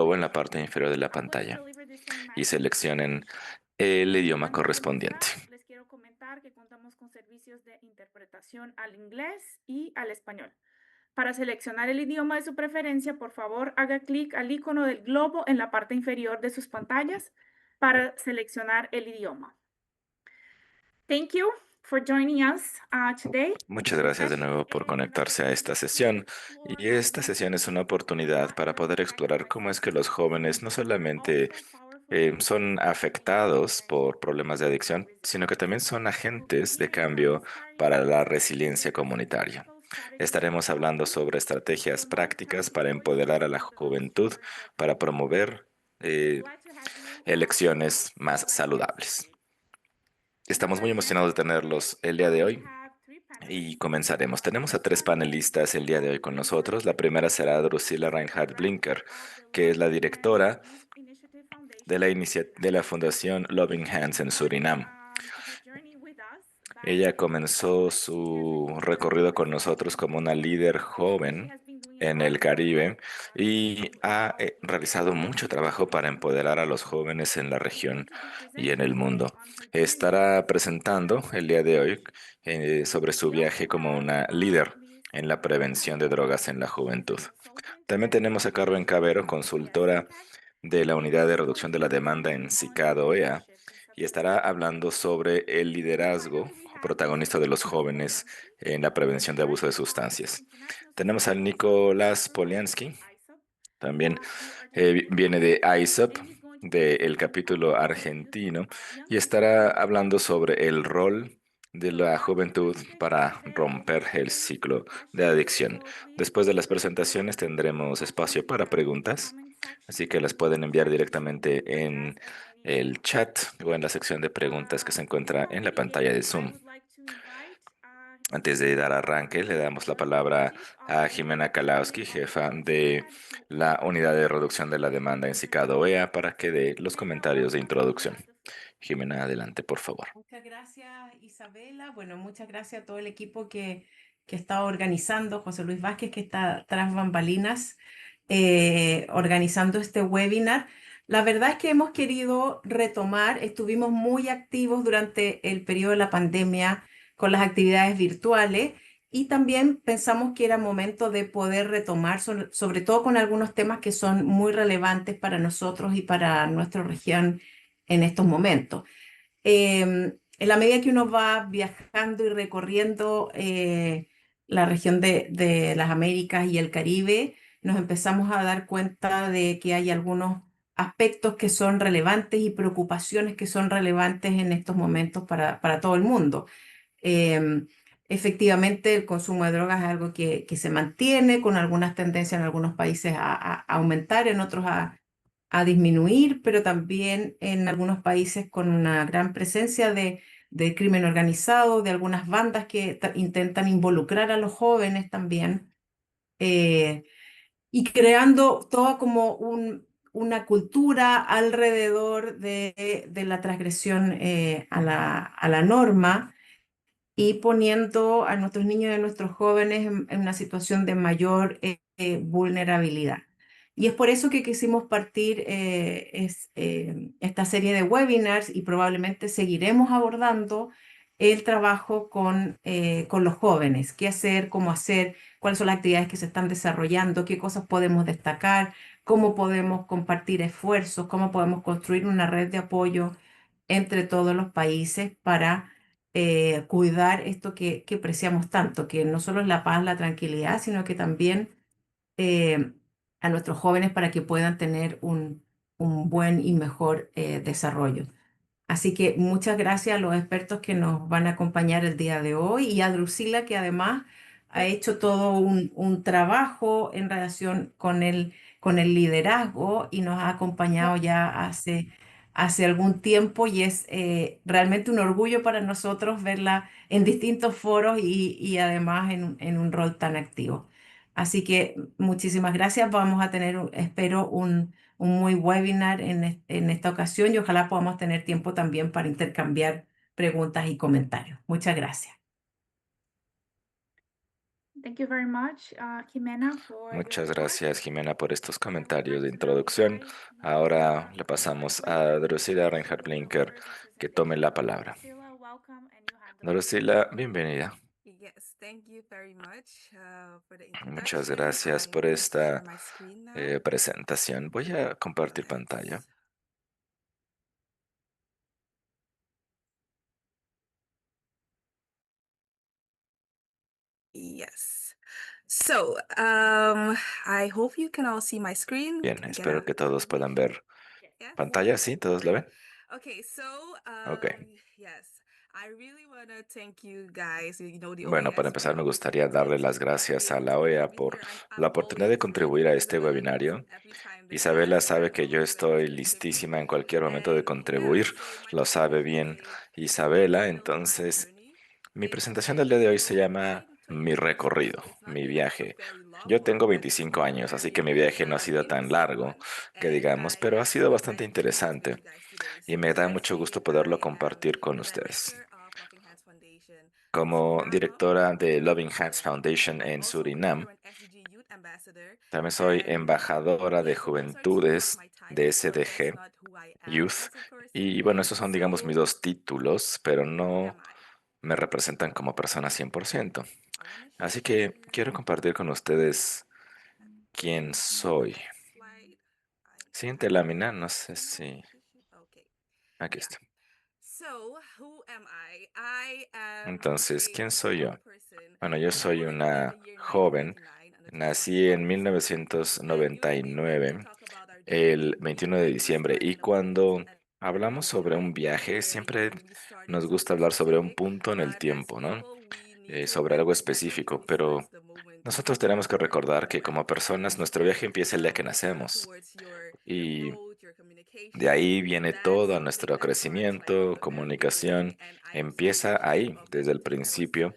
o en la parte inferior de la pantalla y seleccionen el idioma correspondiente. Les quiero comentar que contamos con servicios de interpretación al inglés y al español. Para seleccionar el idioma de su preferencia, por favor, haga clic al icono del globo en la parte inferior de sus pantallas para seleccionar el idioma. Thank you for joining us today. Muchas gracias de nuevo por conectarse a esta sesión. Y esta sesión es una oportunidad para poder explorar cómo es que los jóvenes no solamente son afectados por problemas de adicción, sino que también son agentes de cambio para la resiliencia comunitaria. Estaremos hablando sobre estrategias prácticas para empoderar a la juventud, para promover eh, elecciones más saludables. Estamos muy emocionados de tenerlos el día de hoy. Y comenzaremos. Tenemos a tres panelistas el día de hoy con nosotros. La primera será Drusilla Reinhardt Blinker, que es la directora de la Fundación Loving Hands en Surinam. Ella comenzó su recorrido con nosotros como una líder joven en el Caribe y ha realizado mucho trabajo para empoderar a los jóvenes en la región y en el mundo. Estará presentando el día de hoy sobre su viaje como una líder en la prevención de drogas en la juventud. También tenemos a Carmen Cabero, consultora de la Unidad de Reducción de la Demanda en CICAD OEA, y estará hablando sobre el liderazgo o protagonista de los jóvenes en la prevención de abuso de sustancias. Tenemos al Nicolás Poliansky, también viene de ISOP, del capítulo argentino, y estará hablando sobre el rol de la juventud para romper el ciclo de adicción. Después de las presentaciones tendremos espacio para preguntas, así que las pueden enviar directamente en el chat o en la sección de preguntas que se encuentra en la pantalla de Zoom. Antes de dar arranque, le damos la palabra a Jimena Kalowski, jefa de la Unidad de Reducción de la Demanda en CICAD OEA, para que dé los comentarios de introducción. Jimena, adelante, por favor. Muchas gracias, Isabela. Bueno, muchas gracias a todo el equipo que está organizando, José Luis Vázquez, que está tras bambalinas, organizando este webinar. La verdad es que hemos querido retomar, estuvimos muy activos durante el periodo de la pandemia con las actividades virtuales y también pensamos que era momento de poder retomar, sobre todo con algunos temas que son muy relevantes para nosotros y para nuestra región en estos momentos. En la medida que uno va viajando y recorriendo la región de las Américas y el Caribe, nos empezamos a dar cuenta de que hay algunos aspectos que son relevantes y preocupaciones que son relevantes en estos momentos para todo el mundo. Em, Efectivamente, el consumo de drogas es algo que se mantiene, con algunas tendencias en algunos países a aumentar, en otros a disminuir, pero también en algunos países con una gran presencia de crimen organizado, de algunas bandas que intentan involucrar a los jóvenes también, eh, y creando toda como una cultura alrededor de la transgresión a la norma y poniendo a nuestros niños y a nuestros jóvenes en una situación de mayor vulnerabilidad. Y es por eso que quisimos partir esta serie de webinars y probablemente seguiremos abordando el trabajo con los jóvenes, qué hacer, cómo hacer, cuáles son las actividades que se están desarrollando, qué cosas podemos destacar, cómo podemos compartir esfuerzos, cómo podemos construir una red de apoyo entre todos los países para cuidar esto que apreciamos tanto, que no solo es la paz, la tranquilidad, sino que también eh, a nuestros jóvenes para que puedan tener un buen y mejor desarrollo. Así que muchas gracias a los expertos que nos van a acompañar el día de hoy y a Drusila, que además ha hecho todo un trabajo en relación con el liderazgo y nos ha acompañado ya hace algún tiempo y es realmente un orgullo para nosotros verla en distintos foros y además en un rol tan activo. Así que muchísimas gracias. Vamos a tener, espero, un muy webinar en esta ocasión y ojalá podamos tener tiempo también para intercambiar preguntas y comentarios. Muchas gracias. Thank you very much, Jimena, for your Muchas report. gracias, Jimena, por estos I would comentarios like de to now introducción. invite Ahora le pasamos a Drusila to Reinhardt the Blinker first que tome presentation. la palabra. Drusilla, welcome, and you have the floor. Drusila, bienvenida. Yes, thank you very much for the Muchas introduction. gracias I'm por going to share esta my screen now. presentación. Voy a compartir Right. pantalla. Yes. So, I hope you can all see my screen. Bien, Can get espero a que todos puedan ver yes. pantalla. ¿Sí? ¿Todos lo ven? Okay, so Ok. yes, I really want to thank you guys, the Bueno, para OES empezar, me for gustaría darle las to be gracias a able to la be OEA able to be por here. I'm la oportunidad de always contribuir ready a and este willing webinario. every time the Isabela guests sabe are que yo willing to estoy contribute. listísima en cualquier momento de And yeah, contribuir. so my Lo sabe presentation bien today Isabela. title My Entonces, Journey. mi It's presentación del día de hoy se llama 25 Mi years old, recorrido, so it's not mi been like a viaje. very long Yo tengo one, but it's 25 been a años, así que very mi viaje no ha sido tan interesting largo, one. que And digamos, pero ha I'm sido super bastante excited to be able to meet interesante you guys today. y So me da mucho gusto firstly, poderlo I am compartir con the ustedes. director of Loving Hands Foundation in Como Suriname, directora de Loving Hands and Foundation I'm en also Surinam, current SDG Youth Ambassador. también soy And embajadora de yeah, so those are two of Juventudes my de titles, but that's SDG not who I am Youth. as a person. Y bueno, esos son, digamos, mis So dos títulos, pero who no am I? me representan como persona 100%. I want to Así que quiero share. compartir con ustedes And quién the soy. next slide. Siguiente lámina, no sé si... Okay. Aquí Yeah. está. So, who am I? I am Entonces, a ¿quién soy yo? young person Bueno, yo soy born in the una year joven. 1999 on the 21st of Nací en August. And usually when we 1999, talk about our el journey, we 21 de like to diciembre, start y in a moment cuando at hablamos sobre un viaje, where siempre we started nos gusta something hablar sobre un specific, punto en el but as tiempo, ¿no? people, we need to Sobre algo remember that our específico, journey pero starts the moment nosotros you tenemos are que born. recordar que Right? como personas nuestro viaje empieza el día que nacemos Towards your y growth, your de communication. ahí viene That's todo something nuestro that starts like from crecimiento, the very beginning, comunicación, and I am so empieza appreciative ahí, of the desde el good thing that was, principio,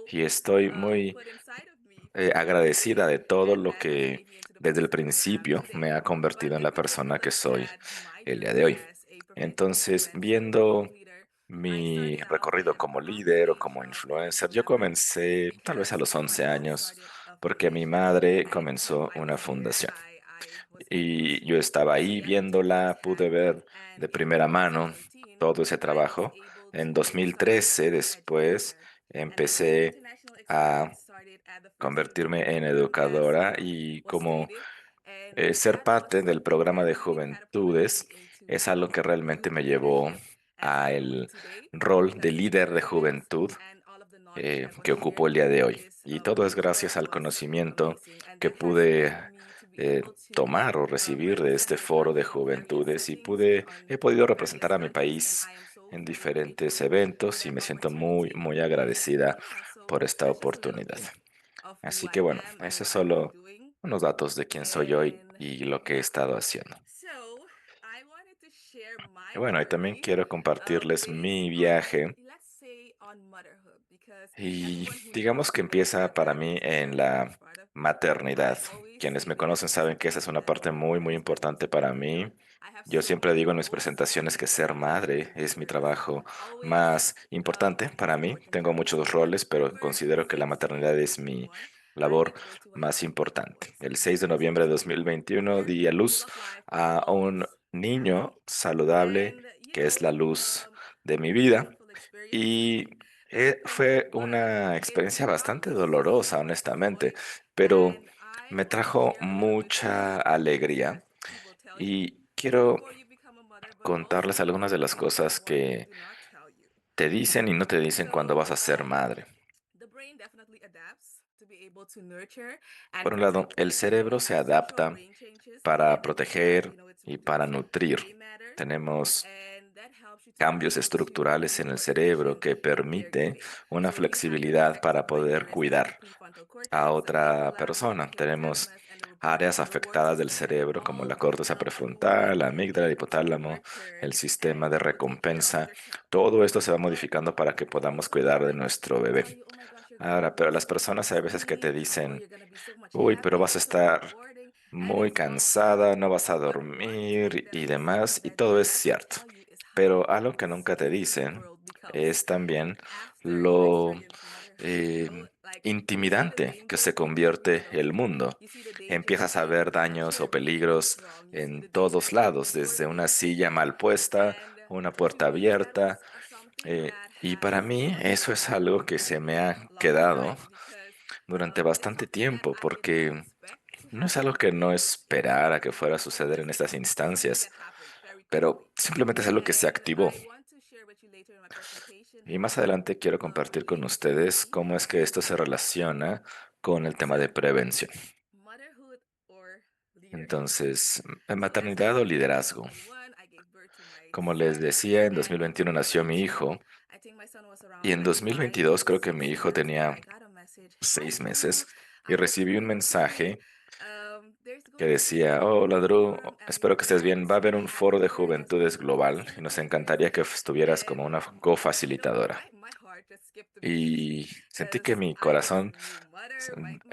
y estoy muy put inside of me from the very agradecida beginning, de todo and lo that has que made me into the desde el person that I am principio me today. ha convertido en But la on the persona que flip soy side, my el día de journey hoy. as a professional Entonces, influencer or viendo growth leader, I mi started out recorrido in como around the líder o age como of influencer, yo 11 comencé tal vez a because los my 11 mom años started a porque mi foundation, madre and when comenzó I una was there, fundación. I was able Y yo to estaba ahí see everything viéndola, pude firsthand. ver And de in primera mano 2013, todo ese I was trabajo. able En to start 2013, Youth después, Educator. And then my empecé international a experience started at the First Youth convertirme en Program, as educadora y was como stated. And ser that was parte del something programa that de really catapulted me juventudes into es algo que realmente youth me llevó leadership as I a know it el today, rol de because of the líder de experience juventud and all of the knowledge that was que shared ocupo el día de during hoy. this Y todo es gracias program al was conocimiento amazing. And que that has pude led me to be able to tomar o recibir de este represent my foro de country in various juventudes y settings he on podido representar various a mi countries, and país I am so en forever diferentes grateful for eventos y that me siento muy, opportunity, muy because to agradecida me that's por so esta that's just a little oportunidad. bit of who Así que I bueno, am and ese es what I've been solo doing. unos datos de quién soy hoy And y lo que he yeah, estado haciendo. so I wanted to share Y my bueno, y también journey quiero compartirles based mi on, viaje let's say, on motherhood, because y everyone who knows digamos que me knows empieza that para that mí is en such a la huge part of me. maternidad. I always Quienes me say that conocen this is saben a que esa es journey una that parte muy, muy has nothing importante to do para with me. mí. I have Yo so siempre many digo en mis goals presentaciones que that ser I want to madre es mi accomplish. trabajo Always más importante para mí. supporting Tengo mothers muchos in roles, pero whatever considero que la phase they maternidad may es be mi on. I labor get to go to a más family that importante. was El 6 de amazing noviembre de to me, 2021 and di a full luz of life with a un always niño happy. saludable And que es la luz de mi vida. painful experience Y fue but una it experiencia brought bastante me dolorosa, so much honestamente, joy, pero and I me want to trajo share a little bit with mucha you the things alegría that people tell you y quiero before you become a mother, but contarles also algunas de las the cosas ones they que do not tell you. te dicen y no te dicen cuando So vas a ser madre. the brain definitely adapts to be able to nurture and Por un lado, protect el us. So cerebro se structural adapta brain changes para in the brain that proteger it's y we do para called nutrir. gray matter, Tenemos and that helps you to be cambios able to estructurales be en el more cerebro efficient que in permite caregiving. una So we have the flexibilidad para affected brain poder areas like the cuidar prefrontal a cortex, the otra amygdala, persona. the Tenemos hypothalamus, and the áreas reward afectadas del system, and cerebro como all la that corteza help you in prefrontal, la being amígdala, el able to hipotálamo, nurture el sistema and de take care of recompensa. your child. Todo esto se va But modificando para que podamos people cuidar de like nuestro to bebé. tell you, oh my gosh, you're gonna Ahora, grow pero up las so personas hay veces que te exhausting, or dicen, you're gonna be so much uy, pero vas a happier, so estar rewarding, and muy it's all true. cansada, no vas a But one thing dormir that y I see demás, y that they todo es never cierto. tell you is how Pero algo que nunca te scary the dicen world becomes es también after you lo experience motherhood. eh, intimidante que se convierte el mundo. Empiezas a ver daños o peligros en todos lados, desde una silla mal puesta, una puerta abierta. Y para mí eso es algo que se me ha quedado durante bastante tiempo, porque no es algo que no esperara que fuera a suceder en estas instancias, pero simplemente es algo que se activó. Y más adelante quiero compartir con ustedes cómo es que esto se relaciona con el tema de prevención. Entonces, maternidad o liderazgo. Como les decía, en 2021 nació mi hijo y en 2022 creo que mi hijo tenía 6 meses y recibí un mensaje que decía: hola Drew, espero que estés bien. Va a haber un foro de juventudes global y nos encantaría que estuvieras como una cofacilitadora. Y sentí que mi corazón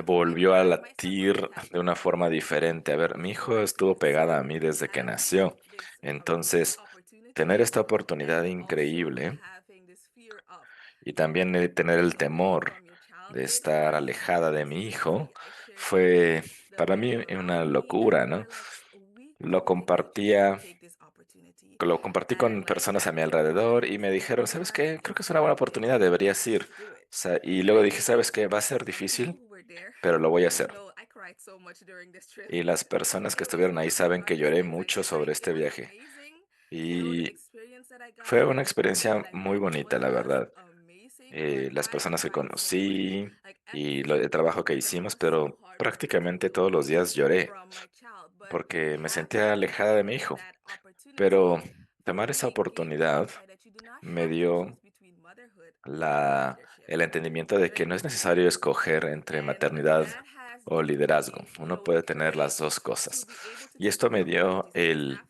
volvió a latir de una forma diferente. A ver, mi hijo estuvo pegada a mí desde que nació. Entonces, tener esta oportunidad increíble y también tener el temor de estar alejada de mi hijo fue para mí una locura, ¿no? Lo compartía, lo compartí con personas a mi alrededor y me dijeron: ¿sabes qué? Creo que es una buena oportunidad, deberías ir. O sea, y luego dije: ¿sabes qué? Va a ser difícil, pero lo voy a hacer. Y las personas que estuvieron ahí saben que lloré mucho sobre este viaje. Y fue una experiencia muy bonita, la verdad. Las personas que conocí y el trabajo que hicimos, pero prácticamente todos los días lloré porque me sentía alejada de mi hijo. Pero tomar esa oportunidad me dio el entendimiento de que no es necesario escoger entre maternidad o liderazgo. Uno puede tener las dos cosas. Y esto me dio el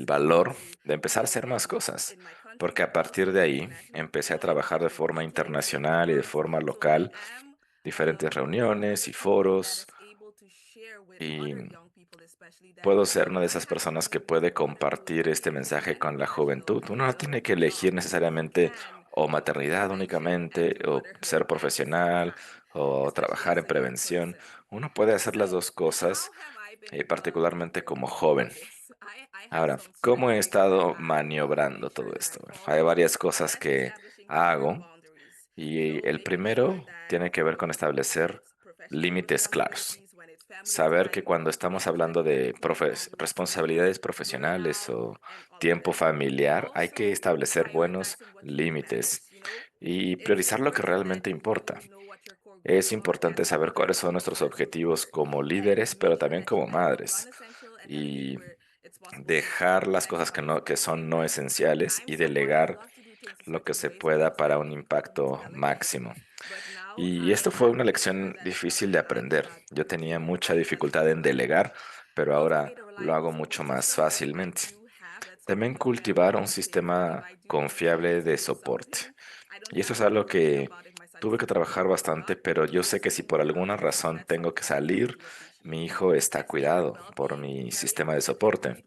valor de empezar a hacer más cosas, porque a partir de ahí empecé a trabajar de forma internacional y de forma local, diferentes reuniones y foros, y puedo ser una de esas personas que puede compartir este mensaje con la juventud. Uno no tiene que elegir necesariamente o maternidad únicamente, o ser profesional, o trabajar en prevención. Uno puede hacer las dos cosas, particularmente como joven. Ahora, ¿cómo he estado maniobrando todo esto? Bueno, hay varias cosas que hago y el primero tiene que ver con establecer límites claros. Saber que cuando estamos hablando de responsabilidades profesionales o tiempo familiar, hay que establecer buenos límites y priorizar lo que realmente importa. Es importante saber cuáles son nuestros objetivos como líderes, pero también como madres. Y dejar las cosas que son no esenciales y delegar lo que se pueda para un impacto máximo. Y esto fue una lección difícil de aprender. Yo tenía mucha dificultad en delegar, pero ahora lo hago mucho más fácilmente. También cultivar un sistema confiable de soporte. Y eso es algo que tuve que trabajar bastante, pero yo sé que si por alguna razón tengo que salir, mi hijo está cuidado por mi sistema de soporte.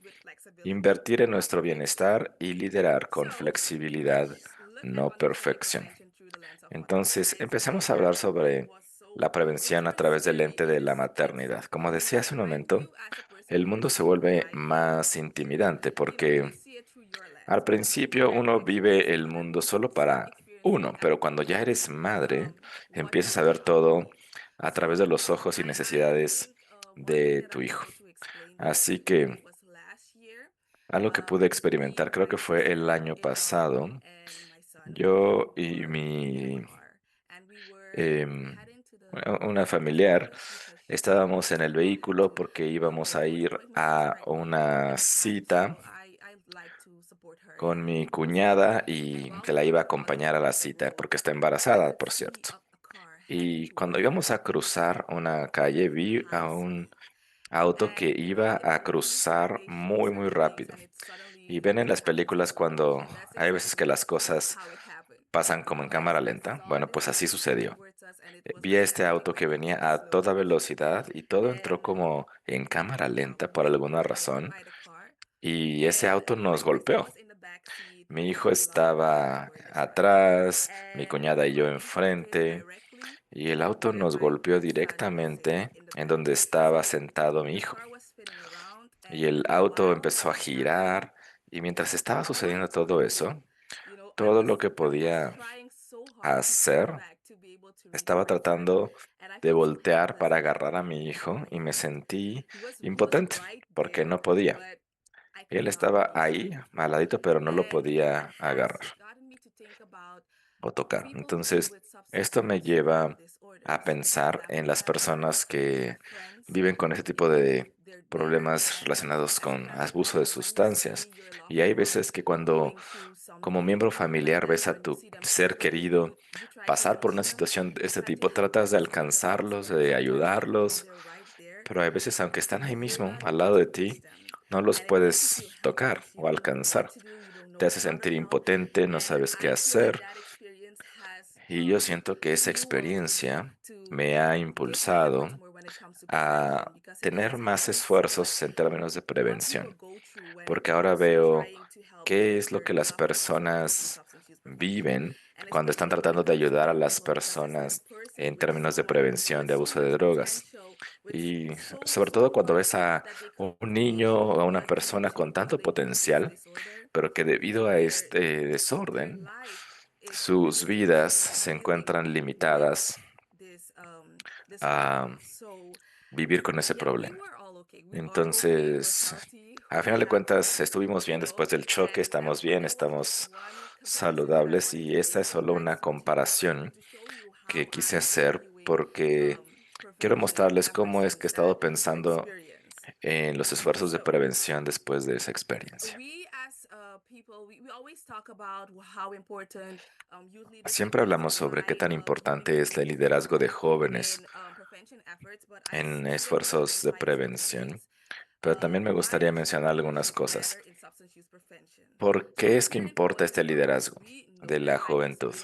Invertir en nuestro bienestar y liderar con flexibilidad, no perfección. Entonces, empezamos a hablar sobre la prevención a través del lente de la maternidad. Como decía hace un momento, el mundo se vuelve más intimidante porque al principio uno vive el mundo solo para uno, pero cuando ya eres madre, empiezas a ver todo a través de los ojos y necesidades de tu hijo. Así que algo que pude experimentar, creo que fue el año pasado, yo y em, una familiar estábamos en el vehículo porque íbamos a ir a una cita con mi cuñada y que la iba a acompañar a la cita porque está embarazada, por cierto. Y cuando íbamos a cruzar una calle, vi a un auto que iba a cruzar muy, muy rápido. Y ven en las películas cuando hay veces que las cosas pasan como en cámara lenta. Bueno, pues así sucedió. Vi a este auto que venía a toda velocidad y todo entró como en cámara lenta por alguna razón y ese auto nos golpeó. Mi hijo estaba atrás, mi cuñada y yo enfrente y el auto nos golpeó directamente en donde estaba sentado mi hijo. Y el auto empezó a girar y mientras estaba sucediendo todo eso, todo lo que podía hacer, estaba tratando de voltear para agarrar a mi hijo y me sentí impotente porque no podía. Él estaba ahí, al ladito, pero no lo podía agarrar o tocar. Entonces, esto me lleva a pensar en las personas que viven con ese tipo de problemas relacionados con abuso de sustancias. Y hay veces que cuando como miembro familiar ves a tu ser querido pasar por una situación de este tipo, tratas de alcanzarlos, de ayudarlos, pero hay veces, aunque están ahí mismo, al lado de ti, no los puedes tocar o alcanzar. Te hace sentir impotente, no sabes qué hacer. Y yo siento que esa experiencia me ha impulsado a tener más esfuerzos en términos de prevención, porque ahora veo qué es lo que las personas viven cuando están tratando de ayudar a las personas en términos de prevención de abuso de drogas. Y sobre todo cuando ves a un niño o a una persona con tanto potencial, pero que debido a este desorden, sus vidas se encuentran limitadas a vivir con ese problema. Entonces, a final de cuentas, estuvimos bien después del choque, estamos bien, estamos saludables y esta es solo una comparación que quise hacer porque quiero mostrarles cómo es que he estado pensando en los esfuerzos de prevención después de esa experiencia. Siempre hablamos sobre qué tan importante es el liderazgo de jóvenes en esfuerzos de prevención, pero también me gustaría mencionar algunas cosas. ¿Por qué es que importa este liderazgo de la juventud?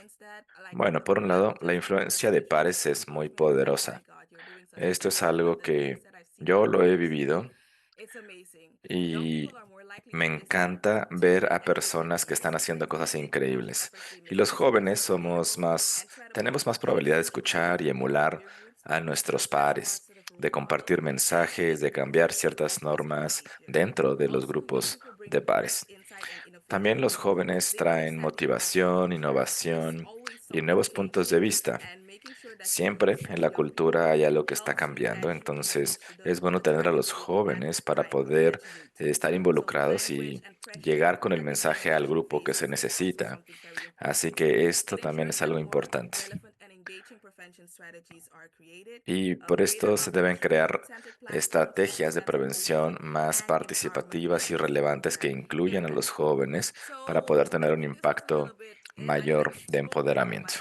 Bueno, por un lado, la influencia de pares es muy poderosa. Esto es algo que yo lo he vivido y me encanta ver a personas que están haciendo cosas increíbles. Y los jóvenes tenemos más probabilidad de escuchar y emular a nuestros pares, de compartir mensajes, de cambiar ciertas normas dentro de los grupos de pares. También los jóvenes traen motivación, innovación y nuevos puntos de vista. Siempre en la cultura hay algo que está cambiando, entonces es bueno tener a los jóvenes para poder estar involucrados y llegar con el mensaje al grupo que se necesita. Así que esto también es algo importante. Y por esto se deben crear estrategias de prevención más participativas y relevantes que incluyan a los jóvenes para poder tener un impacto mayor de empoderamiento.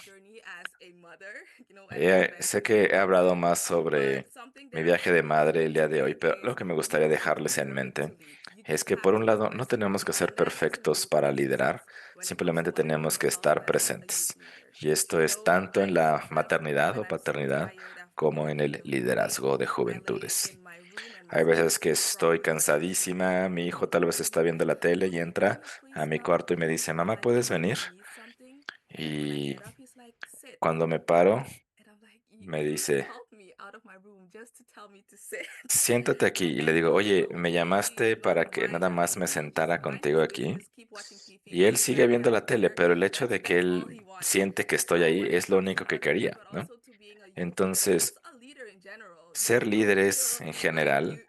Sé que he hablado más sobre mi viaje de madre el día de hoy, pero lo que me gustaría dejarles en mente es que por un lado no tenemos que ser perfectos para liderar, simplemente tenemos que estar presentes. Y esto es tanto en la maternidad o paternidad como en el liderazgo de juventudes. Hay veces que estoy cansadísima, mi hijo tal vez está viendo la tele y entra a mi cuarto y me dice, mamá, ¿puedes venir? Y cuando me paro, me dice, siéntate aquí. Y le digo, oye, ¿me llamaste para que nada más me sentara contigo aquí? Y él sigue viendo la tele, pero el hecho de que él siente que estoy ahí es lo único que quería, ¿no? Entonces, ser líderes en general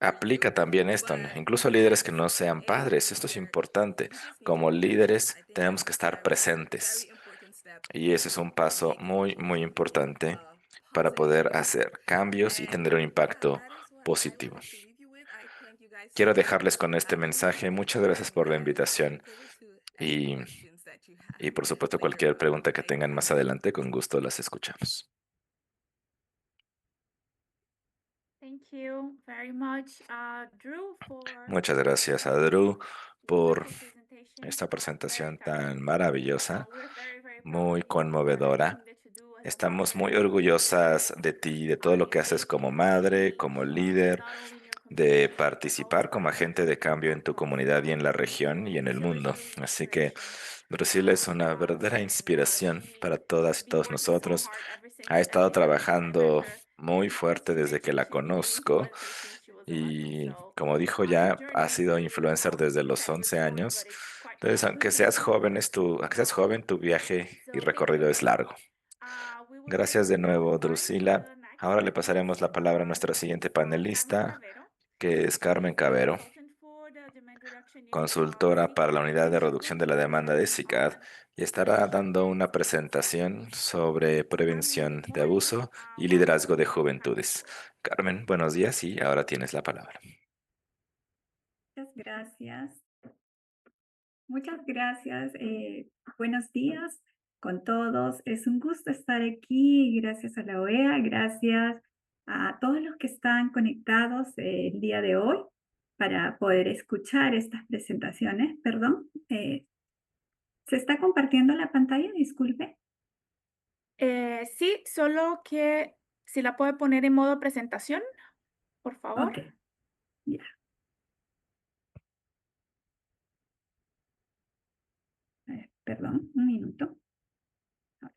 aplica también esto, ¿no? Incluso líderes que no sean padres, esto es importante. Como líderes tenemos que estar presentes. Y ese es un paso muy, muy importante para poder hacer cambios y tener un impacto positivo. Quiero dejarles con este mensaje. Muchas gracias por la invitación y, y por supuesto cualquier pregunta que tengan más adelante, con gusto las escuchamos. Thank you very much, Drew, Muchas gracias a Drew por presentation. esta presentación Very tan touching. maravillosa, We're very, very proud muy of you for conmovedora. everything that you do as a Estamos mother. muy orgullosas de ti, de todo lo que haces como madre, como líder, Not only in your de participar como agente de cambio en tu comunidad y en la región y en el mundo. Así que Brasil es una verdadera inspiración para todas y todos nosotros. Ha estado trabajando muy fuerte desde que la conozco y, como dijo ya, ha sido influencer desde los 11 años. Entonces, aunque seas joven, tu viaje y recorrido es largo. Gracias de nuevo, Drusila. Ahora le pasaremos la palabra a nuestra siguiente panelista, que es Carmen Cavero, consultora para la Unidad de Reducción de la Demanda de SICAD, y estará dando una presentación sobre prevención de abuso y liderazgo de juventudes. Carmen, buenos días y ahora tienes la palabra. Muchas gracias. Muchas gracias. Buenos días con todos. Es un gusto estar aquí. Gracias a la OEA, gracias a todos los que están conectados el día de hoy para poder escuchar estas presentaciones. Perdón, ¿se está compartiendo la pantalla? Disculpe. Sí, solo que si la puede poner en modo presentación, por favor. Ok, ya. Perdón, un minuto. Ahora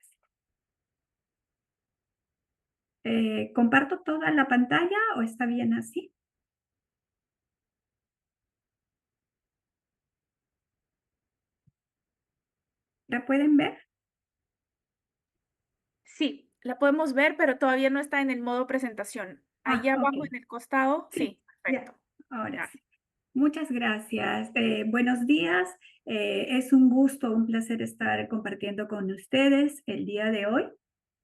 sí. ¿Comparto toda la pantalla o está bien así? ¿La pueden ver? Sí, la podemos ver, pero todavía no está en el modo presentación. Allá abajo Ok. en el costado, Sí, sí, ya, perfecto. ahora Ya. sí. Muchas gracias. Buenos días. Es un gusto, un placer estar compartiendo con ustedes el día de hoy.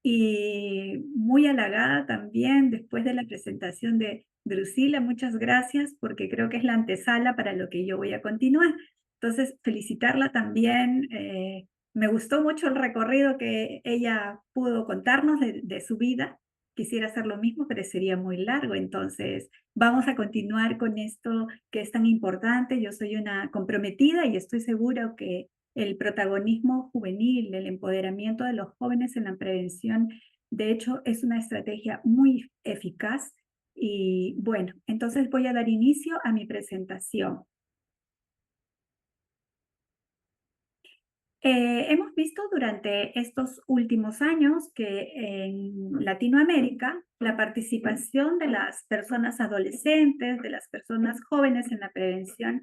Y muy halagada también después de la presentación de Drusila. Muchas gracias porque creo que es la antesala para lo que yo voy a continuar. Entonces, felicitarla también. Me gustó mucho el recorrido que ella pudo contarnos de su vida. Quisiera hacer lo mismo, pero sería muy largo. Entonces, vamos a continuar con esto que es tan importante. Yo soy una comprometida y estoy segura que el protagonismo juvenil, el empoderamiento de los jóvenes en la prevención, de hecho, es una estrategia muy eficaz. Y bueno, entonces voy a dar inicio a mi presentación. Hemos visto durante estos últimos años que en Latinoamérica la participación de las personas adolescentes, de las personas jóvenes en la prevención,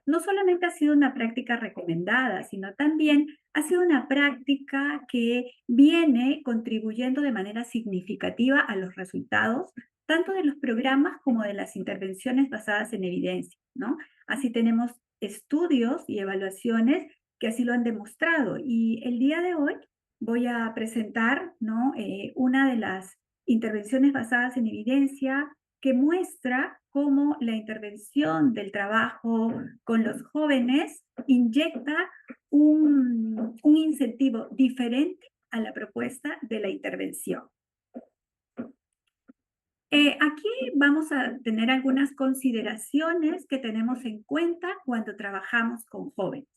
no solamente ha sido una práctica recomendada, sino también ha sido una práctica que viene contribuyendo de manera significativa a los resultados, tanto de los programas como de las intervenciones basadas en evidencia, ¿no? Así tenemos estudios y evaluaciones que así lo han demostrado. Y el día de hoy voy a presentar, ¿no? Una de las intervenciones basadas en evidencia que muestra cómo la intervención del trabajo con los jóvenes inyecta un incentivo diferente a la propuesta de la intervención. Aquí vamos a tener algunas consideraciones que tenemos en cuenta cuando trabajamos con jóvenes.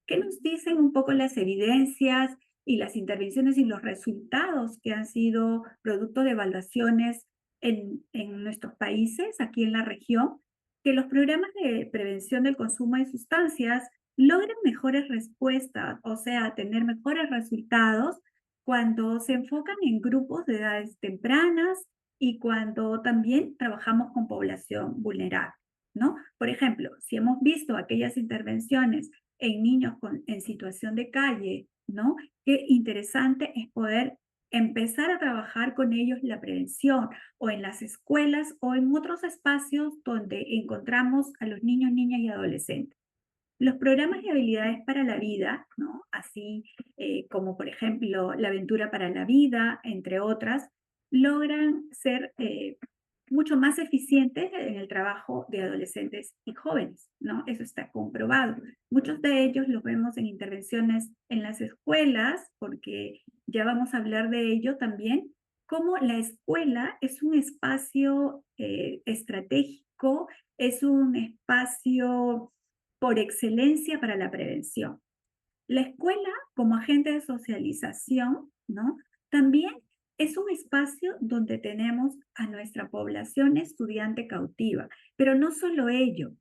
¿Qué nos dicen un poco las evidencias y las intervenciones y los resultados que han sido producto de evaluaciones en nuestros países, aquí en la región? Que los programas de prevención del consumo de sustancias logran mejores respuestas, o sea, tener mejores resultados cuando se enfocan en grupos de edades tempranas y cuando también trabajamos con población vulnerable, ¿no? Por ejemplo, si hemos visto aquellas intervenciones en niños en situación de calle, ¿no? Qué interesante es poder empezar a trabajar con ellos la prevención o en las escuelas o en otros espacios donde encontramos a los niños, niñas y adolescentes. Los programas de habilidades para la vida, ¿no? Así como por ejemplo la aventura para la vida, entre otras, logran ser mucho más eficientes en el trabajo de adolescentes y jóvenes, ¿no? Eso está comprobado. Muchos de ellos los vemos en intervenciones en las escuelas, porque ya vamos a hablar de ello también, como la escuela es un espacio estratégico, es un espacio por excelencia para la prevención. La escuela, como agente de socialización, ¿no? También es un espacio donde tenemos a nuestra población estudiante cautiva, pero no solo ello.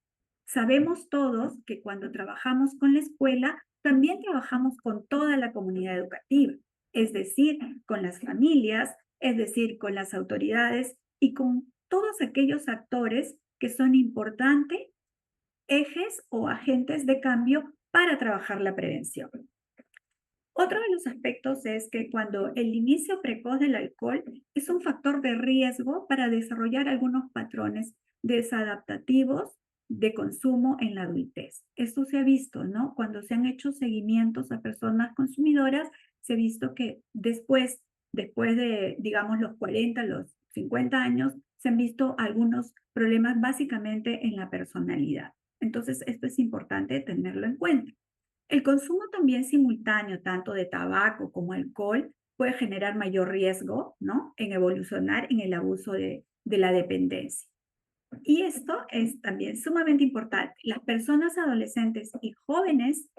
Sabemos todos que cuando trabajamos con la escuela, también trabajamos con toda la comunidad educativa, es decir, con las familias, es decir, con las autoridades y con todos aquellos actores que son importantes, ejes o agentes de cambio para trabajar la prevención. Otro de los aspectos es que cuando el inicio precoz del alcohol es un factor de riesgo para desarrollar algunos patrones desadaptativos de consumo en la adultez. Esto se ha visto, ¿no? Cuando se han hecho seguimientos a personas consumidoras, se ha visto que después de, digamos, los 40, los 50 años, se han visto algunos problemas básicamente en la personalidad. Entonces, esto es importante tenerlo en cuenta. El consumo también simultáneo, tanto de tabaco como alcohol, puede generar mayor riesgo, ¿no? En evolucionar en el abuso de la dependencia. Y esto es también sumamente importante. Las personas adolescentes y jóvenes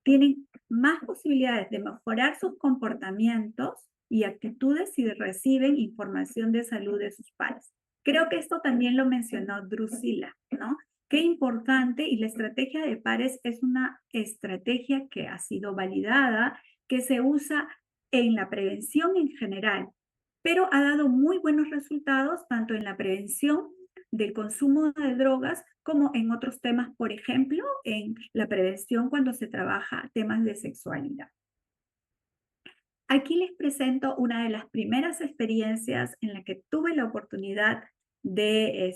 tienen más posibilidades de mejorar sus comportamientos y actitudes si reciben información de salud de sus padres. Creo que esto también lo mencionó Drusila, ¿no? Qué importante, y la estrategia de pares es una estrategia que ha sido validada, que se usa en la prevención en general, pero ha dado muy buenos resultados tanto en la prevención del consumo de drogas como en otros temas, por ejemplo, en la prevención cuando se trabaja temas de sexualidad. Aquí les presento una de las primeras experiencias en la que tuve la oportunidad de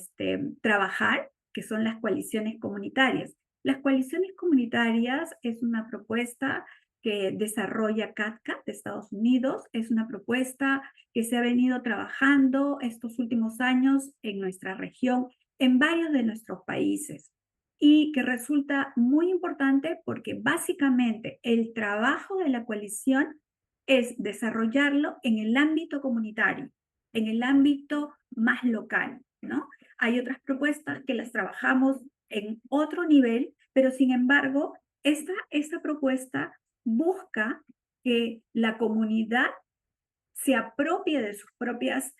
trabajar, que son las coaliciones comunitarias. Las coaliciones comunitarias es una propuesta que desarrolla CATCA de Estados Unidos, es una propuesta que se ha venido trabajando estos últimos años en nuestra región, en varios de nuestros países, y que resulta muy importante porque básicamente el trabajo de la coalición es desarrollarlo en el ámbito comunitario, en el ámbito más local, ¿no? Hay otras propuestas que las trabajamos en otro nivel, pero sin embargo, esta propuesta busca que la comunidad se apropie de sus propios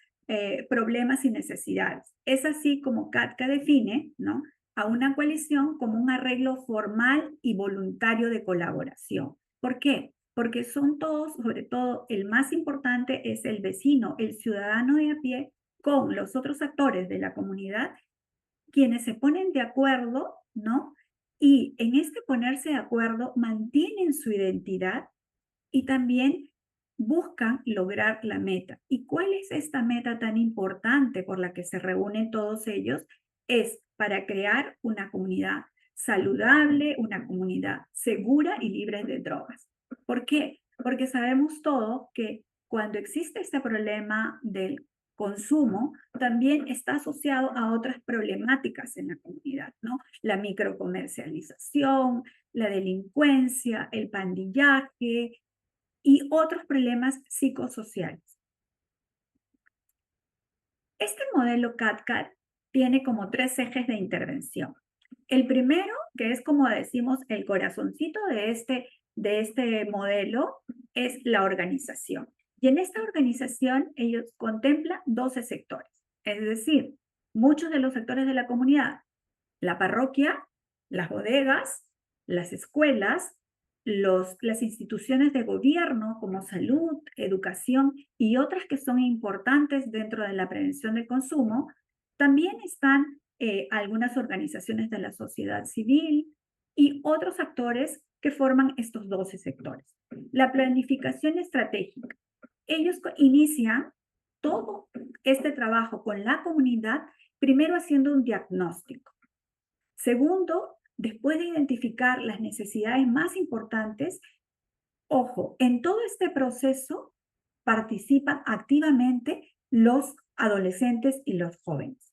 problemas y necesidades. Es así como CATCA define, ¿no?, a una coalición como un arreglo formal y voluntario de colaboración. ¿Por qué? Porque son todos, sobre todo el más importante es el vecino, el ciudadano de a pie, con los otros actores de la comunidad, quienes se ponen de acuerdo, ¿no? Y en este ponerse de acuerdo mantienen su identidad y también buscan lograr la meta. ¿Y cuál es esta meta tan importante por la que se reúnen todos ellos? Es para crear una comunidad saludable, una comunidad segura y libre de drogas. ¿Por qué? Porque sabemos todo que cuando existe este problema del consumo, también está asociado a otras problemáticas en la comunidad, ¿no? La microcomercialización, la delincuencia, el pandillaje y otros problemas psicosociales. Este modelo CATCAT tiene como 3 ejes de intervención. El primero, que es como decimos el corazoncito de este modelo, es la organización. Y en esta organización ellos contemplan 12 sectores, es decir, muchos de los sectores de la comunidad, la parroquia, las bodegas, las escuelas, las instituciones de gobierno como salud, educación y otras que son importantes dentro de la prevención del consumo. También están algunas organizaciones de la sociedad civil y otros actores que forman estos 12 sectores. La planificación estratégica. Ellos inician todo este trabajo con la comunidad, primero haciendo un diagnóstico. Segundo, después de identificar las necesidades más importantes, ojo, en todo este proceso participan activamente los adolescentes y los jóvenes.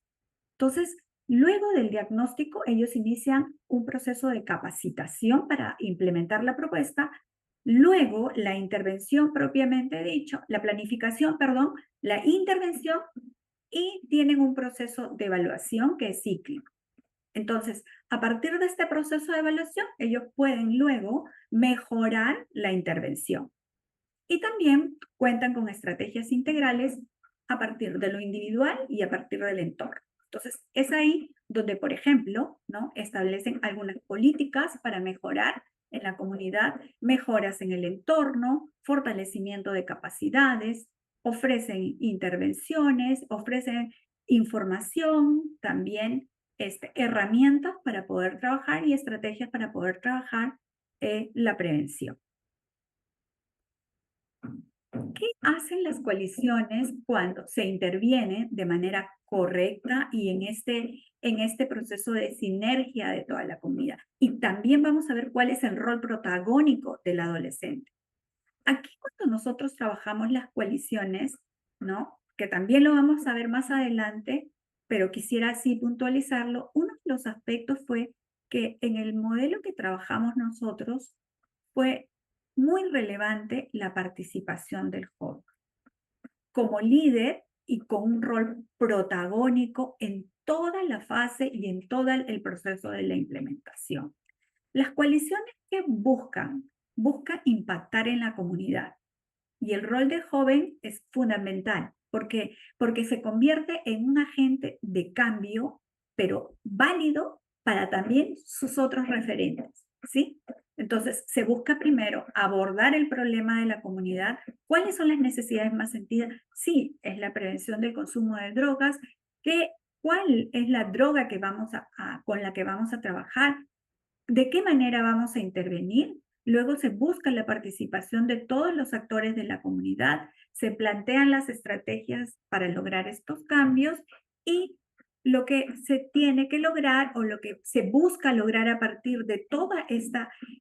Entonces, luego del diagnóstico, ellos inician un proceso de capacitación para implementar la propuesta. Luego, la intervención propiamente dicho, la planificación, perdón, la intervención, y tienen un proceso de evaluación que es cíclico. Entonces, a partir de este proceso de evaluación, ellos pueden luego mejorar la intervención. Y también cuentan con estrategias integrales a partir de lo individual y a partir del entorno. Entonces, es ahí donde, por ejemplo, ¿no?, establecen algunas políticas para mejorar en la comunidad, mejoras en el entorno, fortalecimiento de capacidades, ofrecen intervenciones, ofrecen información, también herramientas para poder trabajar y estrategias para poder trabajar la prevención. ¿Qué hacen las coaliciones cuando se interviene de manera correcta y en este proceso de sinergia de toda la comunidad? Y también vamos a ver cuál es el rol protagónico del adolescente. Aquí cuando nosotros trabajamos las coaliciones, ¿no?, que también lo vamos a ver más adelante, pero quisiera así puntualizarlo, uno de los aspectos fue que en el modelo que trabajamos nosotros fue muy relevante la participación del joven como líder y con un rol protagónico en toda la fase y en todo el proceso de la implementación. Las coaliciones que buscan impactar en la comunidad y el rol del joven es fundamental porque se convierte en un agente de cambio, pero válido para también sus otros referentes, ¿sí? Entonces, se busca primero abordar el problema de la comunidad. ¿Cuáles son las necesidades más sentidas? Sí, es la prevención del consumo de drogas. ¿Cuál es la droga que con la que vamos a trabajar? ¿De qué manera vamos a intervenir? Luego se busca la participación de todos los actores de la comunidad, se plantean las estrategias para lograr estos cambios y lo que se tiene que lograr o lo que se busca lograr a partir de toda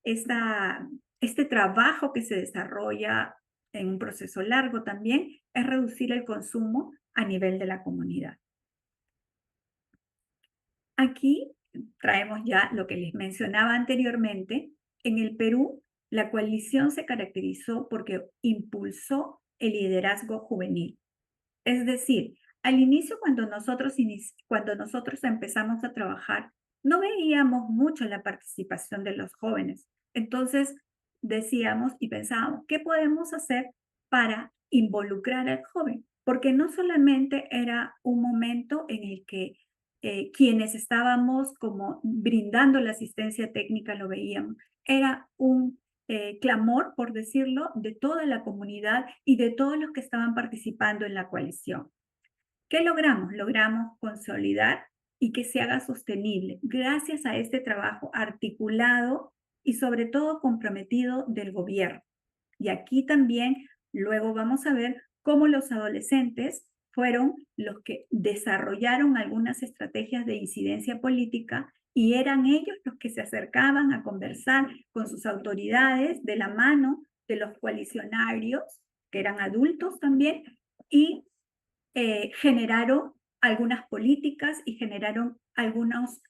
este trabajo que se desarrolla en un proceso largo también es reducir el consumo a nivel de la comunidad. Aquí traemos ya lo que les mencionaba anteriormente. En el Perú, la coalición se caracterizó porque impulsó el liderazgo juvenil. Es decir, al inicio cuando nosotros empezamos a trabajar, no veíamos mucho la participación de los jóvenes. Entonces decíamos y pensábamos, ¿qué podemos hacer para involucrar al joven? Porque no solamente era un momento en el que quienes estábamos como brindando la asistencia técnica lo veíamos, era un clamor, por decirlo, de toda la comunidad y de todos los que estaban participando en la coalición. ¿Qué logramos? Logramos consolidar y que se haga sostenible gracias a este trabajo articulado y sobre todo comprometido del gobierno. Y aquí también luego vamos a ver cómo los adolescentes fueron los que desarrollaron algunas estrategias de incidencia política y eran ellos los que se acercaban a conversar con sus autoridades de la mano de los coalicionarios, que eran adultos también, y generaron algunas políticas y generaron algunos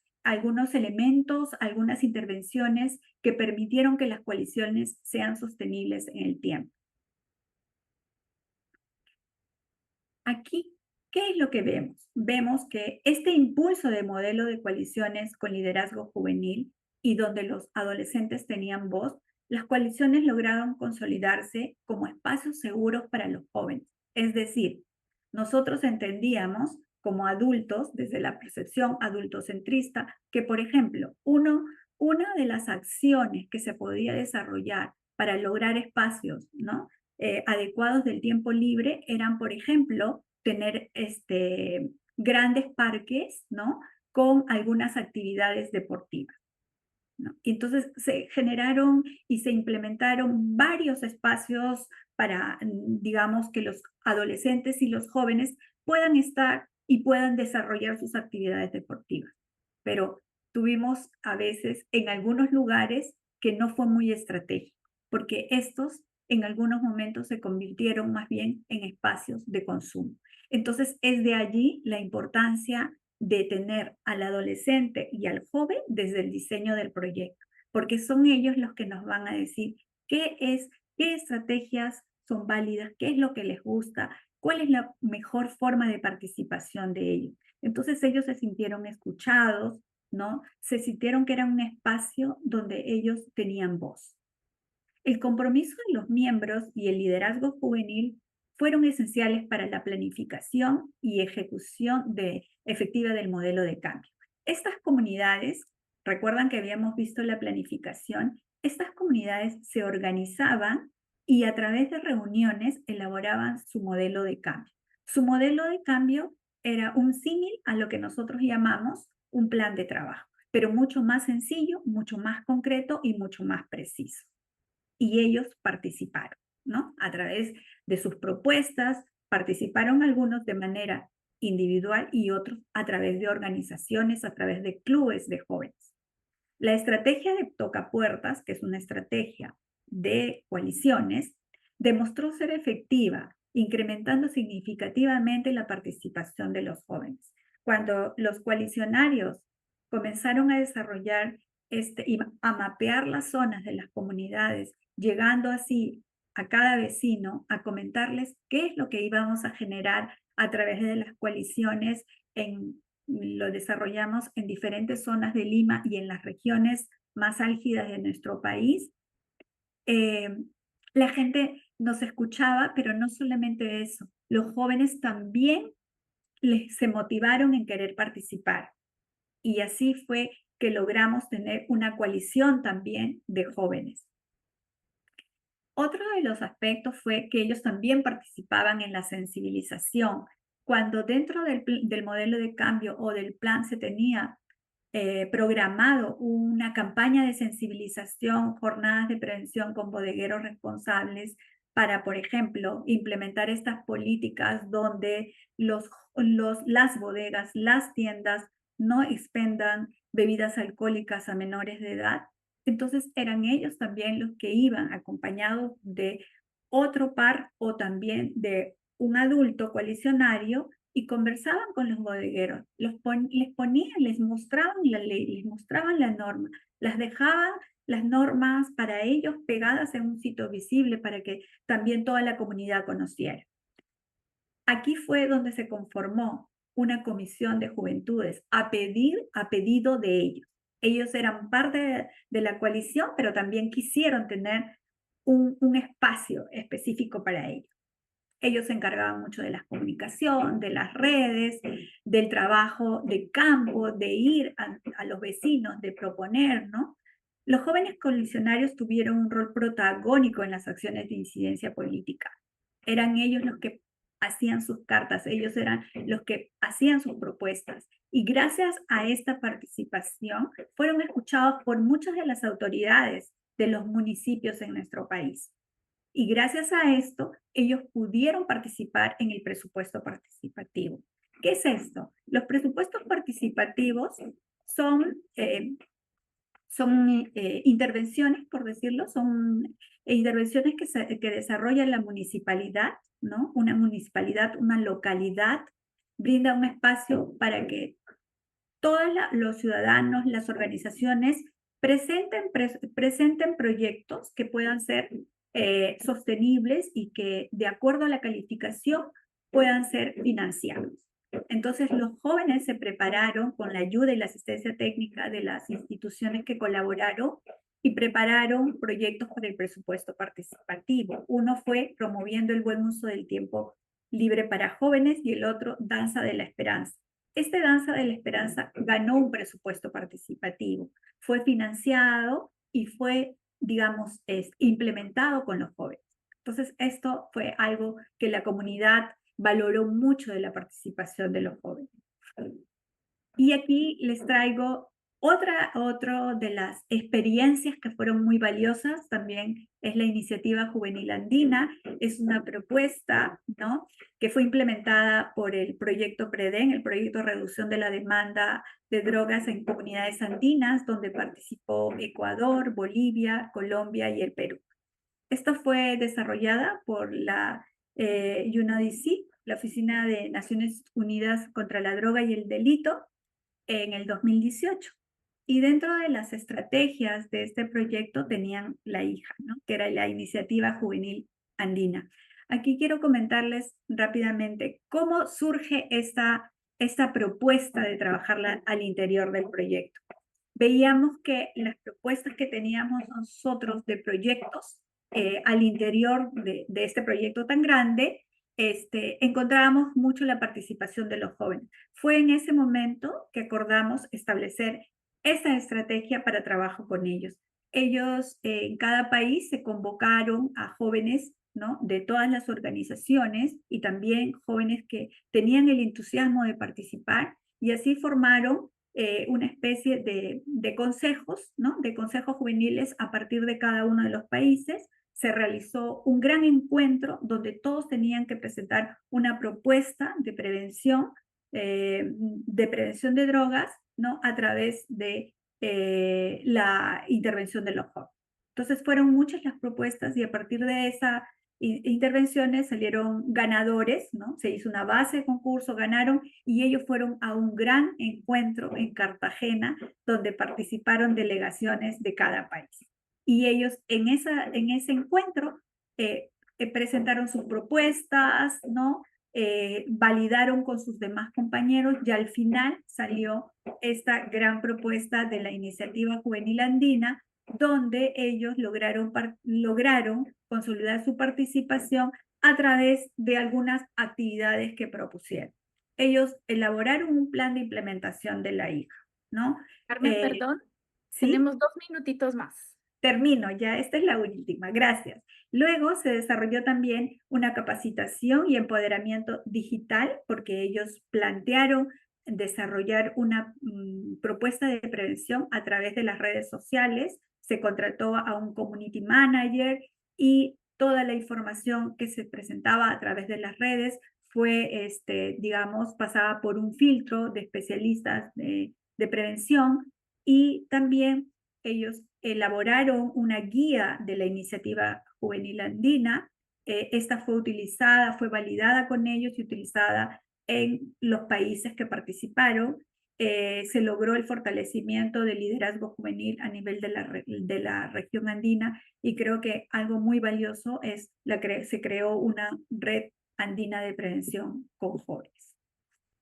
elementos, algunas intervenciones que permitieron que las coaliciones sean sostenibles en el tiempo. Aquí, ¿qué es lo que vemos? Vemos que este impulso de modelo de coaliciones con liderazgo juvenil y donde los adolescentes tenían voz, las coaliciones lograron consolidarse como espacios seguros para los jóvenes. Es decir, nosotros entendíamos como adultos, desde la percepción adultocentrista, que, por ejemplo, una de las acciones que se podía desarrollar para lograr espacios, ¿no?, adecuados del tiempo libre eran, por ejemplo, tener grandes parques, ¿no?, con algunas actividades deportivas, ¿no? Entonces se generaron y se implementaron varios espacios para, digamos, que los adolescentes y los jóvenes puedan estar y puedan desarrollar sus actividades deportivas. Pero tuvimos a veces en algunos lugares que no fue muy estratégico, porque estos en algunos momentos se convirtieron más bien en espacios de consumo. Entonces es de allí la importancia de tener al adolescente y al joven desde el diseño del proyecto, porque son ellos los que nos van a decir qué estrategias son válidas, qué es lo que les gusta, cuál es la mejor forma de participación de ellos. Entonces ellos se sintieron escuchados, ¿no? Se sintieron que era un espacio donde ellos tenían voz. El compromiso de los miembros y el liderazgo juvenil fueron esenciales para la planificación y ejecución efectiva del modelo de cambio. Estas comunidades, recuerdan que habíamos visto la planificación, estas comunidades se organizaban y a través de reuniones elaboraban su modelo de cambio. Su modelo de cambio era un símil a lo que nosotros llamamos un plan de trabajo, pero mucho más sencillo, mucho más concreto y mucho más preciso. Y ellos participaron, ¿no? A través de sus propuestas, participaron algunos de manera individual y otros a través de organizaciones, a través de clubes de jóvenes. La estrategia de tocapuertas, que es una estrategia de coaliciones, demostró ser efectiva, incrementando significativamente la participación de los jóvenes. Cuando los coalicionarios comenzaron a desarrollar y a mapear las zonas de las comunidades, llegando así a cada vecino a comentarles qué es lo que íbamos a generar a través de las coaliciones lo desarrollamos en diferentes zonas de Lima y en las regiones más álgidas de nuestro país. La gente nos escuchaba, pero no solamente eso, los jóvenes también se motivaron en querer participar. Y así fue que logramos tener una coalición también de jóvenes. Otro de los aspectos fue que ellos también participaban en la sensibilización. Cuando dentro del modelo de cambio o del plan se tenía programado una campaña de sensibilización, jornadas de prevención con bodegueros responsables para, por ejemplo, implementar estas políticas donde las bodegas, las tiendas no expendan bebidas alcohólicas a menores de edad. Entonces eran ellos también los que iban acompañados de otro par o también de un adulto coalicionario y conversaban con los bodegueros, les ponían, les mostraban la ley, les mostraban la norma, las dejaban las normas para ellos pegadas en un sitio visible para que también toda la comunidad conociera. Aquí fue donde se conformó una comisión de juventudes a pedido de ellos. Ellos eran parte de la coalición, pero también quisieron tener un espacio específico para ellos. Ellos se encargaban mucho de la comunicación, de las redes, del trabajo de campo, de ir a los vecinos, de proponer, ¿no? Los jóvenes coalicionarios tuvieron un rol protagónico en las acciones de incidencia política. Eran ellos los que hacían sus cartas, ellos eran los que hacían sus propuestas. Y gracias a esta participación fueron escuchados por muchas de las autoridades de los municipios en nuestro país. Y gracias a esto, ellos pudieron participar en el presupuesto participativo. ¿Qué es esto? Los presupuestos participativos son intervenciones, por decirlo, son intervenciones que desarrolla la municipalidad, ¿no? Una municipalidad, una localidad, brinda un espacio para que todos los ciudadanos, las organizaciones presenten proyectos que puedan ser sostenibles y que de acuerdo a la calificación puedan ser financiados. Entonces los jóvenes se prepararon con la ayuda y la asistencia técnica de las instituciones que colaboraron y prepararon proyectos para el presupuesto participativo. Uno fue promoviendo el buen uso del tiempo libre para jóvenes y el otro Danza de la Esperanza. Este Danza de la Esperanza ganó un presupuesto participativo, fue financiado y fue, digamos, implementado con los jóvenes. Entonces, esto fue algo que la comunidad valoró mucho de la participación de los jóvenes. Y aquí les traigo otra de las experiencias que fueron muy valiosas, también es la Iniciativa Juvenil Andina, es una propuesta, ¿no?, que fue implementada por el proyecto PREDEN, el proyecto de reducción de la demanda de drogas en comunidades andinas, donde participó Ecuador, Bolivia, Colombia y el Perú. Esta fue desarrollada por la UNODC, la Oficina de Naciones Unidas contra la Droga y el Delito, en el 2018. Y dentro de las estrategias de este proyecto tenían la hija, ¿no?, que era la Iniciativa Juvenil Andina. Aquí quiero comentarles rápidamente cómo surge esta propuesta de trabajarla al interior del proyecto. Veíamos que las propuestas que teníamos nosotros de proyectos al interior de este proyecto tan grande, encontrábamos mucho la participación de los jóvenes. Fue en ese momento que acordamos establecer esa estrategia para trabajo con ellos. Ellos en cada país se convocaron a jóvenes, ¿no?, de todas las organizaciones y también jóvenes que tenían el entusiasmo de participar, y así formaron una especie de consejos, ¿no?, de consejos juveniles a partir de cada uno de los países. Se realizó un gran encuentro donde todos tenían que presentar una propuesta de prevención de drogas, ¿no?, a través de la intervención de los jóvenes. Entonces fueron muchas las propuestas y a partir de esas intervenciones salieron ganadores, ¿no? Se hizo una base de concurso, ganaron y ellos fueron a un gran encuentro en Cartagena donde participaron delegaciones de cada país. Y ellos en ese encuentro presentaron sus propuestas, ¿no? Validaron con sus demás compañeros y al final salió esta gran propuesta de la Iniciativa Juvenil Andina, donde ellos lograron consolidar su participación a través de algunas actividades que propusieron. Ellos elaboraron un plan de implementación de la hija, ¿no? Carmen, perdón, ¿Sí? tenemos 2 minutitos más. Termino, ya esta es la última, gracias. Luego se desarrolló también una capacitación y empoderamiento digital porque ellos plantearon desarrollar una propuesta de prevención a través de las redes sociales. Se contrató a un community manager y toda la información que se presentaba a través de las redes fue, digamos, pasada por un filtro de especialistas de prevención y también ellos elaboraron una guía de la Iniciativa Juvenil Andina. Esta fue utilizada, fue validada con ellos y utilizada en los países que participaron. Se logró el fortalecimiento del liderazgo juvenil a nivel de la región andina y creo que algo muy valioso es se creó una red andina de prevención con jóvenes.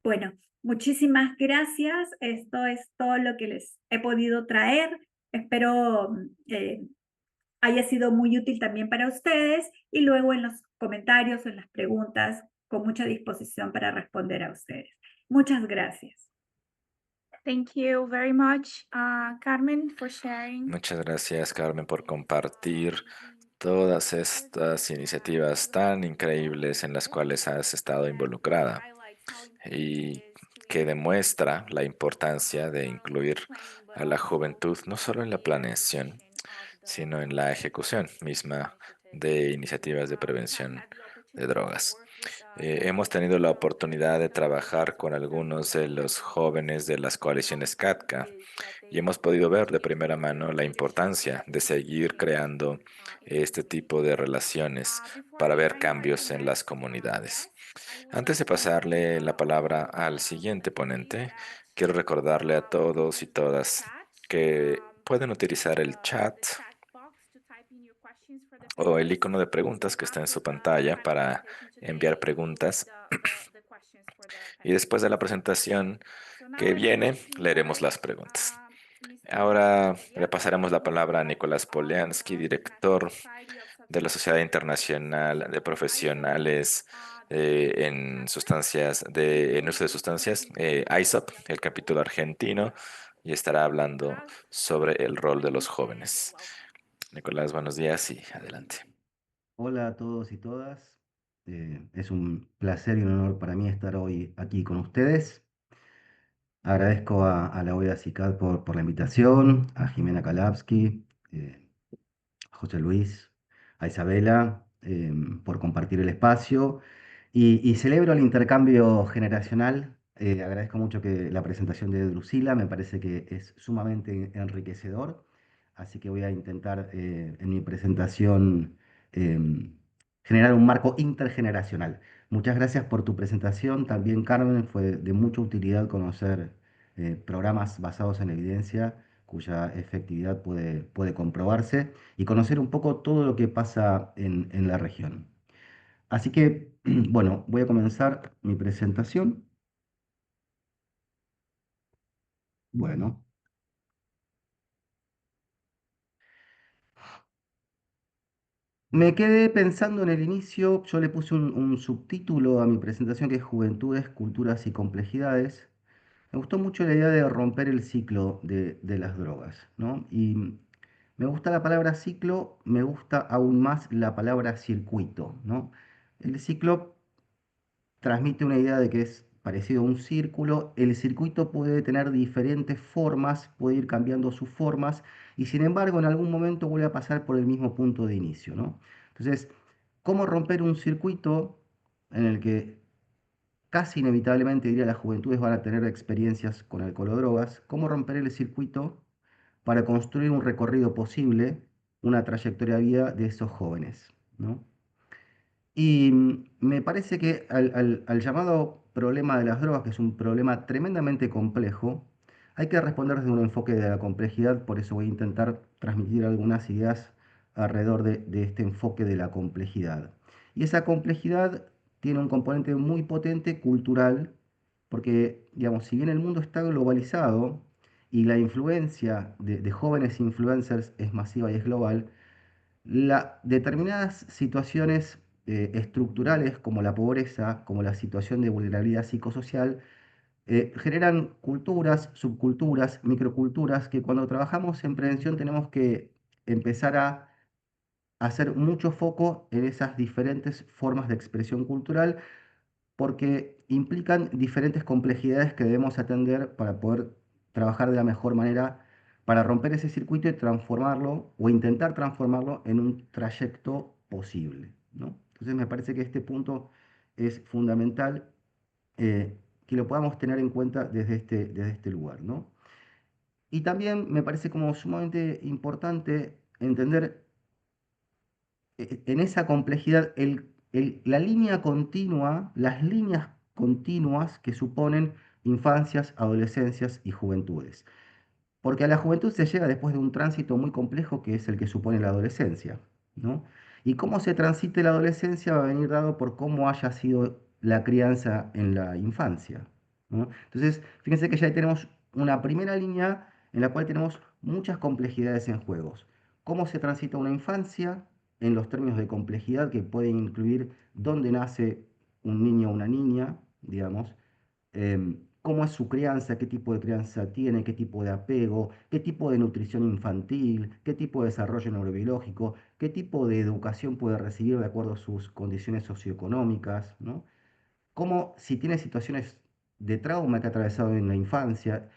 Bueno, muchísimas gracias. Esto es todo lo que les he podido traer. Espero haya sido muy útil también para ustedes y luego en los comentarios o en las preguntas con mucha disposición para responder a ustedes. Muchas gracias. Thank you very much, Carmen, for sharing. Muchas gracias, Carmen, por compartir todas estas iniciativas tan increíbles en las cuales has estado involucrada y que demuestra la importancia de incluir a la juventud no solo en la planeación, sino en la ejecución misma de iniciativas de prevención de drogas. Hemos tenido la oportunidad de trabajar con algunos de los jóvenes de las coaliciones CATCA y hemos podido ver de primera mano la importancia de seguir creando este tipo de relaciones para ver cambios en las comunidades. Antes de pasarle la palabra al siguiente ponente, quiero recordarle a todos y todas que pueden utilizar el chat o el icono de preguntas que está en su pantalla para enviar preguntas. Y después de la presentación que viene, leeremos las preguntas. Ahora le pasaremos la palabra a Nicolás Poliansky, director de la Sociedad Internacional de Profesionales en uso de sustancias, ISOP, el capítulo argentino, y estará hablando sobre el rol de los jóvenes. Nicolás, buenos días y adelante. Hola a todos y todas. Es un placer y un honor para mí estar hoy aquí con ustedes. Agradezco a la OEA CICAD por la invitación, a Jimena Kalapsky, a José Luis, a Isabela por compartir el espacio y celebro el intercambio generacional. Agradezco mucho que la presentación de Drusila me parece que es sumamente enriquecedor, así que voy a intentar en mi presentación em, generar un marco intergeneracional. Muchas gracias por tu presentación. También, Carmen, fue de mucha utilidad conocer programas basados en evidencia cuya efectividad puede comprobarse y conocer un poco todo lo que pasa en la región. Así que, bueno, voy a comenzar mi presentación. Bueno, Me quedé pensando en el inicio, yo le puse un subtítulo a mi presentación que es Juventudes, Culturas y Complejidades. Me gustó mucho la idea de romper el ciclo de las drogas, ¿no? Y me gusta la palabra ciclo, me gusta aún más la palabra circuito, ¿no? El ciclo transmite una idea de que es parecido a un círculo. El circuito puede tener diferentes formas, puede ir cambiando sus formas y sin embargo en algún momento vuelve a pasar por el mismo punto de inicio, ¿no? Entonces, ¿cómo romper un circuito en el que casi inevitablemente, diría, las juventudes van a tener experiencias con alcohol o drogas? ¿Cómo romper el circuito para construir un recorrido posible, una trayectoria de vida de esos jóvenes, ¿no? Y me parece que al llamado problema de las drogas, que es un problema tremendamente complejo, hay que responder desde un enfoque de la complejidad. Por eso voy a intentar transmitir algunas ideas alrededor de este enfoque de la complejidad. Y esa complejidad tiene un componente muy potente cultural, porque, digamos, si bien el mundo está globalizado y la influencia de jóvenes influencers es masiva y es global, determinadas situaciones estructurales como la pobreza, como la situación de vulnerabilidad psicosocial, generan culturas, subculturas, microculturas que cuando trabajamos en prevención tenemos que empezar a hacer mucho foco en esas diferentes formas de expresión cultural porque implican diferentes complejidades que debemos atender para poder trabajar de la mejor manera, para romper ese circuito y transformarlo o intentar transformarlo en un trayecto posible, ¿no? Entonces me parece que este punto es fundamental, que lo podamos tener en cuenta desde este lugar, ¿no? Y también me parece como sumamente importante entender en esa complejidad la línea continua, las líneas continuas que suponen infancias, adolescencias y juventudes. Porque a la juventud se llega después de un tránsito muy complejo que es el que supone la adolescencia, ¿no? Y cómo se transite la adolescencia va a venir dado por cómo haya sido la crianza en la infancia, ¿no? Entonces, fíjense que ya ahí tenemos una primera línea en la cual tenemos muchas complejidades en juegos. Cómo se transita una infancia en los términos de complejidad que pueden incluir dónde nace un niño o una niña, digamos, cómo es su crianza, qué tipo de crianza tiene, qué tipo de apego, qué tipo de nutrición infantil, qué tipo de desarrollo neurobiológico, qué tipo de educación puede recibir de acuerdo a sus condiciones socioeconómicas, ¿no? Cómo si tiene situaciones de trauma que ha atravesado en la infancia.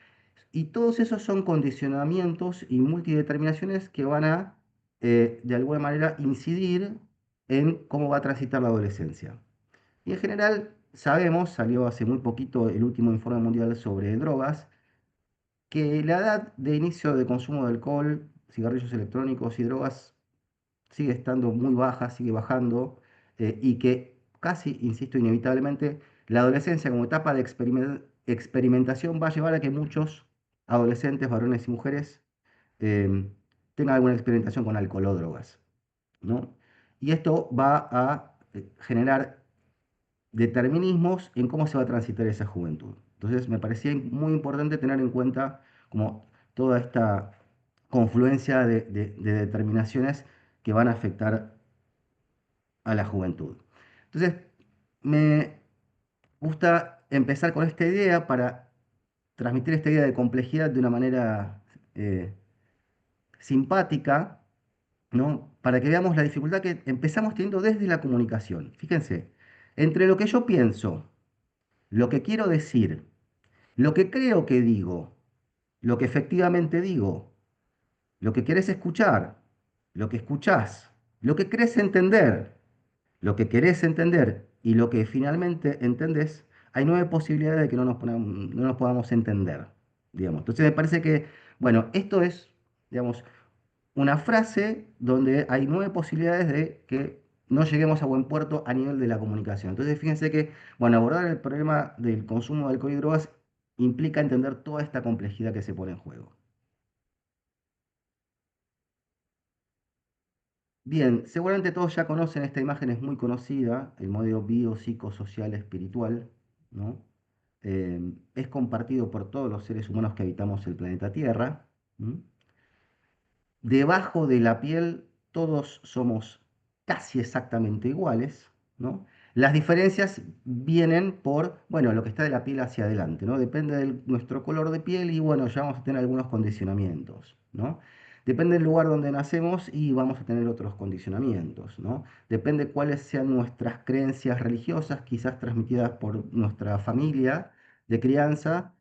Y todos esos son condicionamientos y multideterminaciones que van a, de alguna manera, incidir en cómo va a transitar la adolescencia. Y en general sabemos, salió hace muy poquito el último informe mundial sobre drogas, que la edad de inicio de consumo de alcohol, cigarrillos electrónicos y drogas sigue estando muy baja, sigue bajando, y que casi, insisto, inevitablemente, la adolescencia como etapa de experimentación va a llevar a que muchos adolescentes, varones y mujeres, eh, tengan alguna experimentación con alcohol o drogas, ¿no? Y esto va a generar determinismos en cómo se va a transitar esa juventud. Entonces me parecía muy importante tener en cuenta como toda esta confluencia de determinaciones que van a afectar a la juventud. Entonces me gusta empezar con esta idea para transmitir esta idea de complejidad de una manera eh, simpática, ¿no? Para que veamos la dificultad que empezamos teniendo desde la comunicación. Fíjense, entre lo que yo pienso, lo que quiero decir, lo que creo que digo, lo que efectivamente digo, lo que querés escuchar, lo que escuchás, lo que crees entender, lo que querés entender y lo que finalmente entendés, hay 9 posibilidades de que no nos podamos entender, digamos. Entonces me parece que, bueno, esto es, digamos, una frase donde hay 9 posibilidades de que no lleguemos a buen puerto a nivel de la comunicación. Entonces, fíjense que, bueno, abordar el problema del consumo de alcohol y drogas implica entender toda esta complejidad que se pone en juego. Bien, seguramente todos ya conocen esta imagen, es muy conocida, el modelo biopsicosocial espiritual, ¿no? Es compartido por todos los seres humanos que habitamos el planeta Tierra. ¿M? Debajo de la piel todos somos casi exactamente iguales, ¿no? Las diferencias vienen por, bueno, lo que está de la piel hacia adelante, ¿no? Depende de nuestro color de piel y, bueno, ya vamos a tener algunos condicionamientos, ¿no? Depende del lugar donde nacemos y vamos a tener otros condicionamientos, ¿no? Depende cuáles sean nuestras creencias religiosas, quizás transmitidas por nuestra familia de crianza,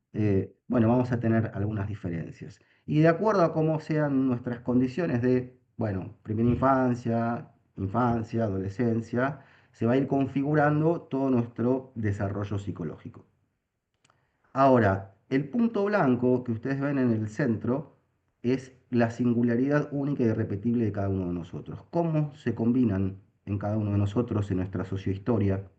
bueno, vamos a tener algunas diferencias. Y de acuerdo a cómo sean nuestras condiciones de, bueno, primera infancia, adolescencia, se va a ir configurando todo nuestro desarrollo psicológico. Ahora, el punto blanco que ustedes ven en el centro es la singularidad única y irrepetible de cada uno de nosotros. Cómo se combinan en cada uno de nosotros, en nuestra sociohistoria,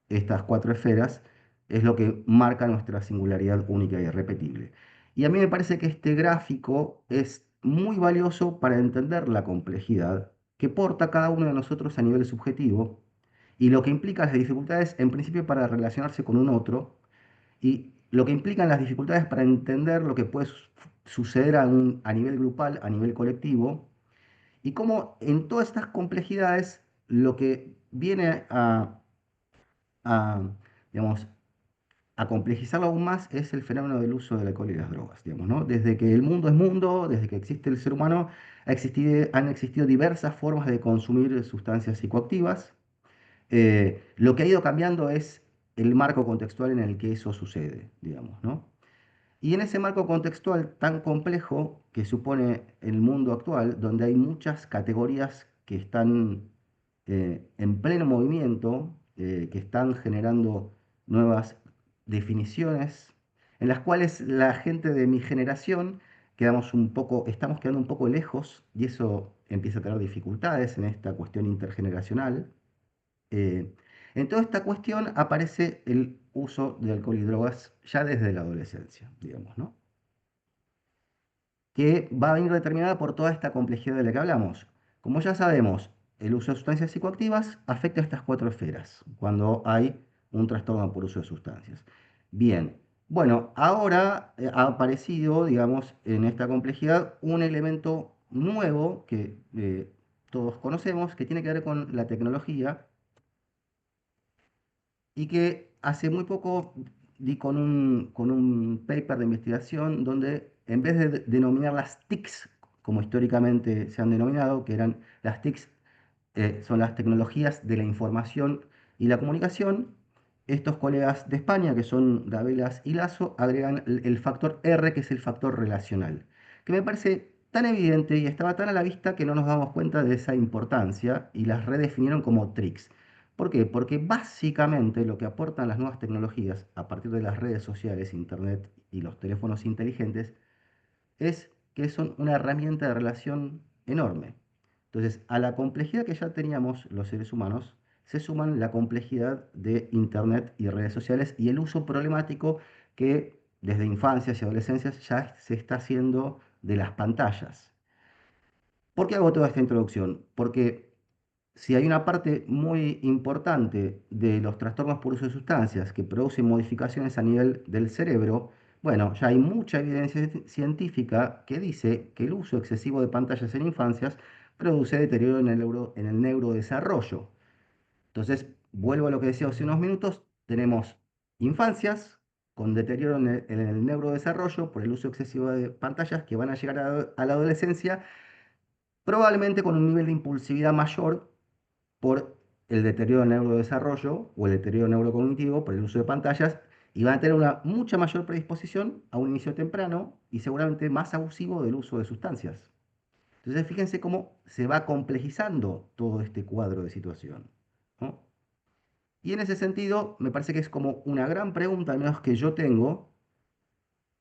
estas cuatro esferas, es lo que marca nuestra singularidad única y irrepetible. Y a mí me parece que este gráfico es muy valioso para entender la complejidad que porta cada uno de nosotros a nivel subjetivo y lo que implica las dificultades, en principio, para relacionarse con un otro y lo que implican las dificultades para entender lo que puede suceder a nivel grupal, a nivel colectivo, y cómo en todas estas complejidades lo que viene a, digamos, a complejizarlo aún más es el fenómeno del uso del alcohol y las drogas, digamos, ¿no? Desde que el mundo es mundo, desde que existe el ser humano, han existido diversas formas de consumir sustancias psicoactivas. Lo que ha ido cambiando es el marco contextual en el que eso sucede, digamos, ¿no? Y en ese marco contextual tan complejo que supone el mundo actual, donde hay muchas categorías que están en pleno movimiento, que están generando nuevas definiciones, en las cuales la gente de mi generación estamos quedando un poco lejos y eso empieza a tener dificultades en esta cuestión intergeneracional. Eh, en toda esta cuestión aparece el uso de alcohol y drogas ya desde la adolescencia, digamos, ¿no? Que va a venir determinada por toda esta complejidad de la que hablamos. Como ya sabemos, el uso de sustancias psicoactivas afecta a estas cuatro esferas cuando hay un trastorno por uso de sustancias. Bien, bueno, ahora ha aparecido, digamos, en esta complejidad un elemento nuevo que todos conocemos, que tiene que ver con la tecnología y que hace muy poco di con un paper de investigación donde en vez de denominar las TICs, como históricamente se han denominado, que eran las TICs, son las tecnologías de la información y la comunicación, estos colegas de España, que son Gabelas y Lasso, agregan el factor R, que es el factor relacional, que me parece tan evidente y estaba tan a la vista que no nos damos cuenta de esa importancia y las redefinieron como TRICs. ¿Por qué? Porque básicamente lo que aportan las nuevas tecnologías a partir de las redes sociales, Internet y los teléfonos inteligentes es que son una herramienta de relación enorme. Entonces, a la complejidad que ya teníamos los seres humanos, se suman la complejidad de Internet y redes sociales y el uso problemático que desde infancias y adolescencias ya se está haciendo de las pantallas. ¿Por qué hago toda esta introducción? Porque si hay una parte muy importante de los trastornos por uso de sustancias que producen modificaciones a nivel del cerebro, bueno, ya hay mucha evidencia científica que dice que el uso excesivo de pantallas en infancias produce deterioro en el neurodesarrollo. Entonces, vuelvo a lo que decía hace unos minutos, tenemos infancias con deterioro en el neurodesarrollo por el uso excesivo de pantallas que van a llegar a la adolescencia, probablemente con un nivel de impulsividad mayor por el deterioro del neurodesarrollo o el deterioro neurocognitivo por el uso de pantallas y van a tener una mucha mayor predisposición a un inicio temprano y seguramente más abusivo del uso de sustancias. Entonces, fíjense cómo se va complejizando todo este cuadro de situación, ¿no? Y en ese sentido, me parece que es como una gran pregunta, al menos que yo tengo,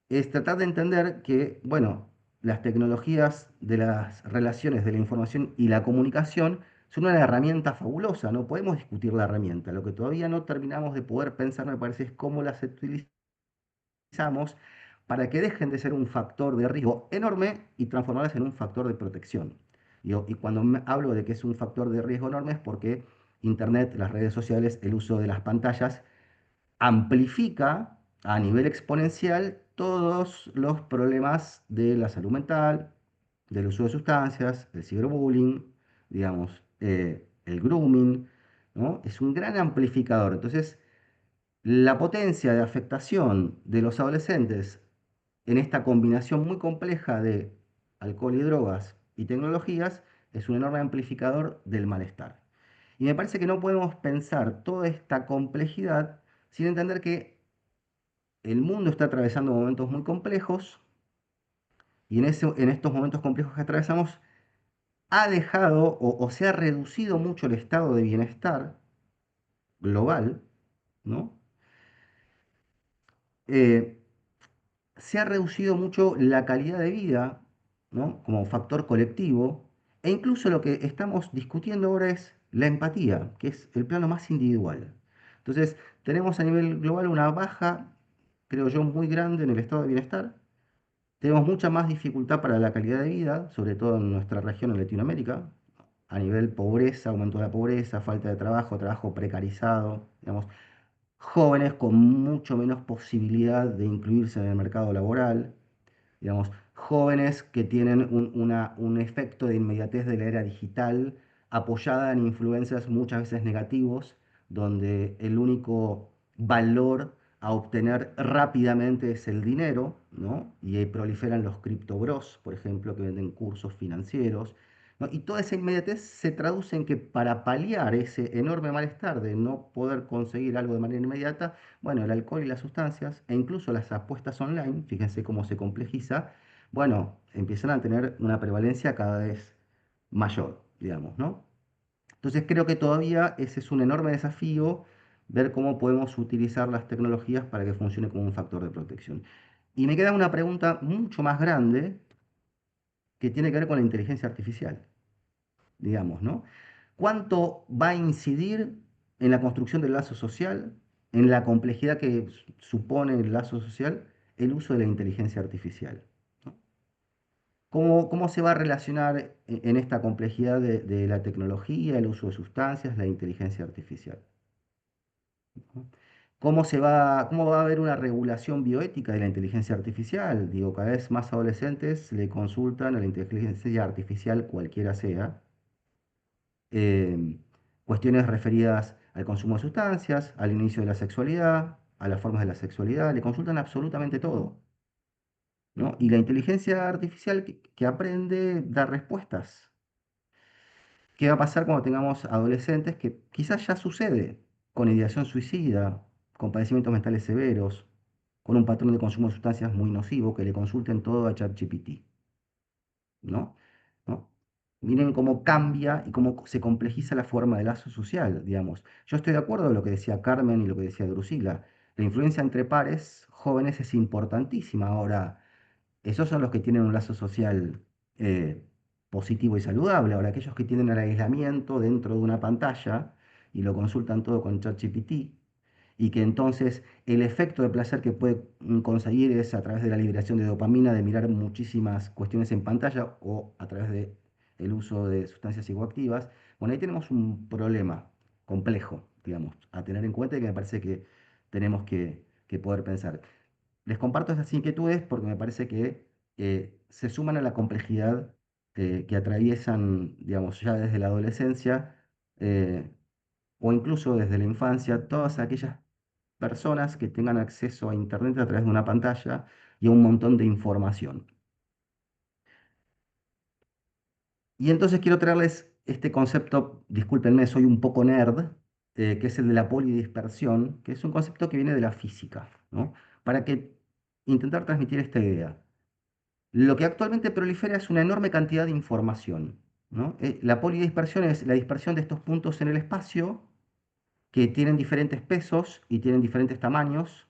es tratar de entender que, bueno, las tecnologías de las relaciones de la información y la comunicación son una herramienta fabulosa, no podemos discutir la herramienta. Lo que todavía no terminamos de poder pensar, me parece, es cómo las utilizamos para que dejen de ser un factor de riesgo enorme y transformarlas en un factor de protección. Y cuando hablo de que es un factor de riesgo enorme es porque Internet, las redes sociales, el uso de las pantallas amplifica a nivel exponencial todos los problemas de la salud mental, del uso de sustancias, el ciberbullying, digamos, el grooming, ¿no? Es un gran amplificador. Entonces, la potencia de afectación de los adolescentes en esta combinación muy compleja de alcohol y drogas y tecnologías es un enorme amplificador del malestar. Y me parece que no podemos pensar toda esta complejidad sin entender que el mundo está atravesando momentos muy complejos y en estos momentos complejos que atravesamos ha dejado o se ha reducido mucho el estado de bienestar global, ¿no? Eh, Se ha reducido mucho la calidad de vida, ¿no? Como factor colectivo, e incluso lo que estamos discutiendo ahora es la empatía, que es el plano más individual. Entonces, tenemos a nivel global una baja, creo yo, muy grande en el estado de bienestar. Tenemos mucha más dificultad para la calidad de vida, sobre todo en nuestra región, en Latinoamérica, a nivel pobreza, aumento de la pobreza, falta de trabajo, trabajo precarizado, digamos, jóvenes con mucho menos posibilidad de incluirse en el mercado laboral, digamos, jóvenes que tienen un efecto de inmediatez de la era digital apoyada en influencias muchas veces negativos, donde el único valor a obtener rápidamente es el dinero, ¿no? Y ahí proliferan los criptobros, por ejemplo, que venden cursos financieros, ¿no? Y toda esa inmediatez se traduce en que para paliar ese enorme malestar de no poder conseguir algo de manera inmediata, bueno, el alcohol y las sustancias, e incluso las apuestas online, fíjense cómo se complejiza, bueno, empiezan a tener una prevalencia cada vez mayor, digamos, ¿no? Entonces creo que todavía ese es un enorme desafío, ver cómo podemos utilizar las tecnologías para que funcione como un factor de protección. Y me queda una pregunta mucho más grande que tiene que ver con la inteligencia artificial, digamos, ¿no? ¿Cuánto va a incidir en la construcción del lazo social, en la complejidad que supone el lazo social, el uso de la inteligencia artificial? ¿No? ¿Cómo se va a relacionar en esta complejidad de la tecnología, el uso de sustancias, la inteligencia artificial? ¿No? ¿Cómo va a haber una regulación bioética de la inteligencia artificial? Digo, cada vez más adolescentes le consultan a la inteligencia artificial, cualquiera sea, eh, cuestiones referidas al consumo de sustancias, al inicio de la sexualidad, a las formas de la sexualidad, le consultan absolutamente todo, ¿no? Y la inteligencia artificial que aprende da respuestas. ¿Qué va a pasar cuando tengamos adolescentes que quizás ya sucede con ideación suicida, con padecimientos mentales severos, con un patrón de consumo de sustancias muy nocivo, que le consulten todo a ChatGPT? ¿No? ¿No? Miren cómo cambia y cómo se complejiza la forma de lazo social, digamos. Yo estoy de acuerdo con lo que decía Carmen y lo que decía Drusila. La influencia entre pares jóvenes es importantísima. Ahora, esos son los que tienen un lazo social eh, positivo y saludable. Ahora, aquellos que tienen el aislamiento dentro de una pantalla y lo consultan todo con ChatGPT, y que entonces el efecto de placer que puede conseguir es a través de la liberación de dopamina, de mirar muchísimas cuestiones en pantalla o a través de el uso de sustancias psicoactivas. Bueno, ahí tenemos un problema complejo, digamos, a tener en cuenta y que me parece que tenemos que poder pensar. Les comparto estas inquietudes porque me parece que se suman a la complejidad que atraviesan, digamos, ya desde la adolescencia eh, o incluso desde la infancia, todas aquellas personas que tengan acceso a Internet a través de una pantalla y a un montón de información. Y entonces quiero traerles este concepto, discúlpenme, soy un poco nerd, que es el de la polidispersión, que es un concepto que viene de la física, ¿no? Para que intentar transmitir esta idea. Lo que actualmente prolifera es una enorme cantidad de información, ¿no? La polidispersión es la dispersión de estos puntos en el espacio que tienen diferentes pesos y tienen diferentes tamaños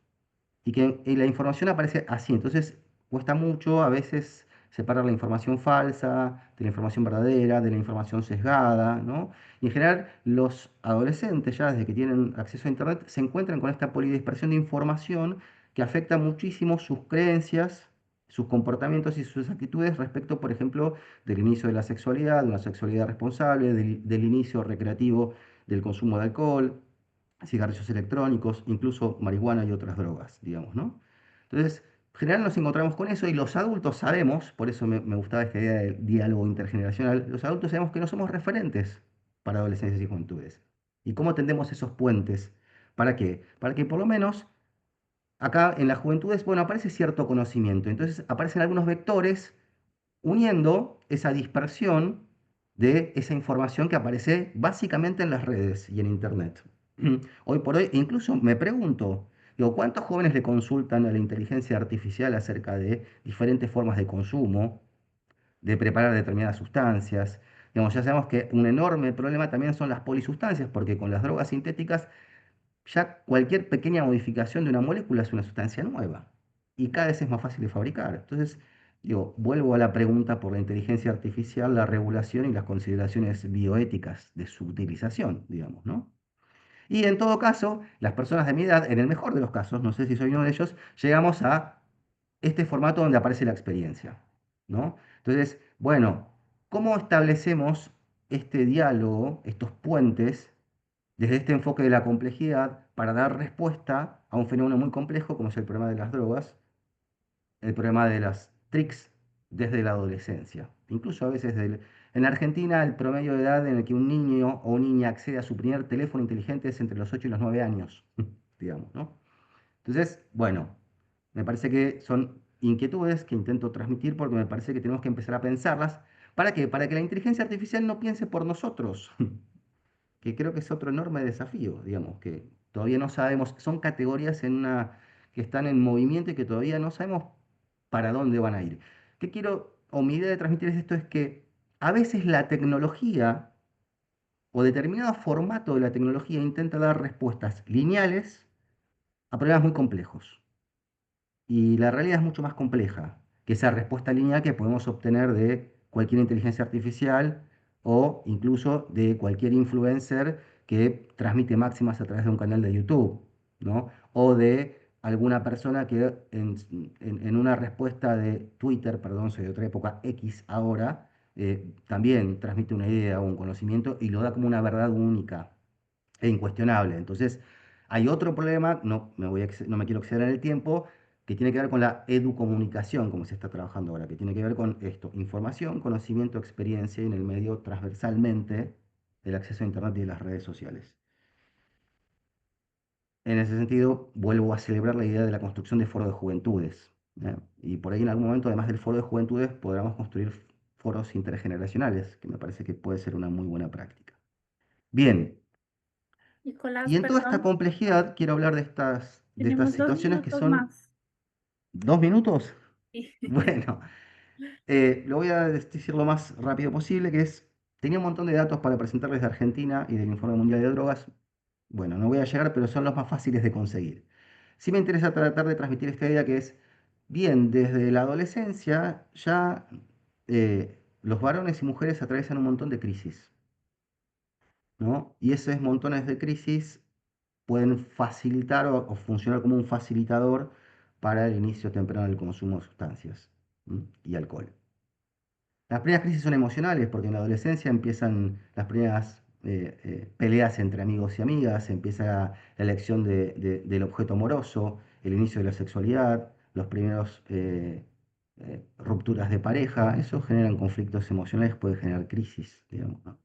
y que la información aparece así. Entonces cuesta mucho a veces separar la información falsa de la información verdadera, de la información sesgada, ¿no? Y en general los adolescentes ya desde que tienen acceso a Internet se encuentran con esta polidispersión de información que afecta muchísimo sus creencias, sus comportamientos y sus actitudes respecto, por ejemplo, del inicio de la sexualidad, de una sexualidad responsable, del inicio recreativo del consumo de alcohol, cigarrillos electrónicos, incluso marihuana y otras drogas, digamos, ¿no? Entonces, en general nos encontramos con eso y los adultos sabemos, por eso me gustaba esta idea del diálogo intergeneracional, los adultos sabemos que no somos referentes para adolescencias y juventudes. ¿Y cómo tendemos esos puentes? ¿Para qué? Para que por lo menos acá en las juventudes, bueno, aparece cierto conocimiento. Entonces aparecen algunos vectores uniendo esa dispersión de esa información que aparece básicamente en las redes y en Internet. Hoy por hoy, incluso me pregunto, digo, ¿cuántos jóvenes le consultan a la inteligencia artificial acerca de diferentes formas de consumo, de preparar determinadas sustancias? Digamos, ya sabemos que un enorme problema también son las polisustancias, porque con las drogas sintéticas ya cualquier pequeña modificación de una molécula es una sustancia nueva y cada vez es más fácil de fabricar. Entonces, digo, vuelvo a la pregunta por la inteligencia artificial, la regulación y las consideraciones bioéticas de su utilización, digamos, ¿no? Y en todo caso, las personas de mi edad, en el mejor de los casos, no sé si soy uno de ellos, llegamos a este formato donde aparece la experiencia, ¿no? Entonces, bueno, ¿cómo establecemos este diálogo, estos puentes desde este enfoque de la complejidad para dar respuesta a un fenómeno muy complejo como es el problema de las drogas, el problema de las TRICs desde la adolescencia? Incluso a veces en Argentina el promedio de edad en el que un niño o niña accede a su primer teléfono inteligente es entre los 8 y los 9 años, digamos, ¿no? Entonces, bueno, me parece que son inquietudes que intento transmitir porque me parece que tenemos que empezar a pensarlas. ¿Para qué? Para que la inteligencia artificial no piense por nosotros, que creo que es otro enorme desafío, digamos, que todavía no sabemos, son categorías que están en movimiento y que todavía no sabemos para dónde van a ir. ¿Qué quiero, o mi idea de transmitir esto es que a veces la tecnología o determinado formato de la tecnología intenta dar respuestas lineales a problemas muy complejos. Y la realidad es mucho más compleja que esa respuesta lineal que podemos obtener de cualquier inteligencia artificial o incluso de cualquier influencer que transmite máximas a través de un canal de YouTube, ¿no? O de alguna persona que en una respuesta de Twitter, perdón, soy de otra época, X ahora, también transmite una idea o un conocimiento y lo da como una verdad única e incuestionable. Entonces, hay otro problema, no me quiero exceder en el tiempo, que tiene que ver con la educomunicación, como se está trabajando ahora, que tiene que ver con esto, información, conocimiento, experiencia y en el medio transversalmente el acceso a Internet y de las redes sociales. En ese sentido, vuelvo a celebrar la idea de la construcción de foros de juventudes, ¿eh? Y por ahí en algún momento, además del foro de juventudes, podamos construir foros intergeneracionales, que me parece que puede ser una muy buena práctica. Bien, y Nicolás, en toda esta perdón, complejidad quiero hablar de estas tenemos dos situaciones que minutos son más. 2 minutos. Sí. Bueno, lo voy a decir lo más rápido posible, que es, tenía un montón de datos para presentarles de Argentina y del Informe Mundial de Drogas. Bueno, no voy a llegar, pero son los más fáciles de conseguir. Sí me interesa tratar de transmitir esta idea que es, bien, desde la adolescencia ya los varones y mujeres atraviesan un montón de crisis, ¿no? Y esos montones de crisis pueden facilitar o funcionar como un facilitador para el inicio temprano del consumo de sustancias, y alcohol. Las primeras crisis son emocionales porque en la adolescencia empiezan las primeras peleas entre amigos y amigas, empieza la elección del objeto amoroso, el inicio de la sexualidad, los primeros rupturas de pareja. Eso generan conflictos emocionales, puede generar crisis, digamos, ¿no?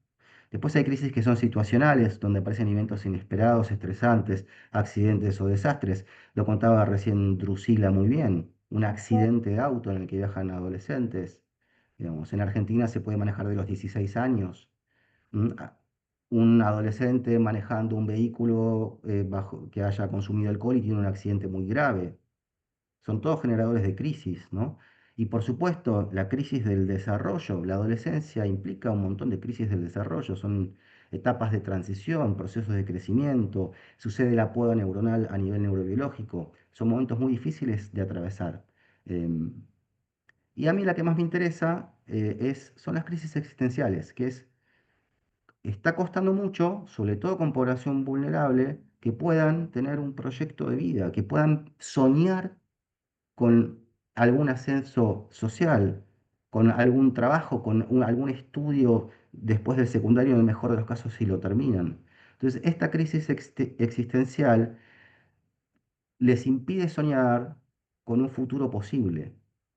Después hay crisis que son situacionales, donde aparecen eventos inesperados, estresantes, accidentes o desastres. Lo contaba recién Drusila muy bien, un accidente de auto en el que viajan adolescentes. Digamos, en Argentina se puede manejar de los 16 años. ¿M? Un adolescente manejando un vehículo que haya consumido alcohol y tiene un accidente muy grave. Son todos generadores de crisis, ¿no? Y por supuesto, la crisis del desarrollo, la adolescencia implica un montón de crisis del desarrollo, son etapas de transición, procesos de crecimiento, sucede la poda neuronal a nivel neurobiológico, son momentos muy difíciles de atravesar. Em, y a mí la que más me interesa son las crisis existenciales, que está costando mucho, sobre todo con población vulnerable, que puedan tener un proyecto de vida, que puedan soñar con algún ascenso social, con algún trabajo, con algún estudio después del secundario, en el mejor de los casos, si lo terminan. Entonces, esta crisis existencial les impide soñar con un futuro posible.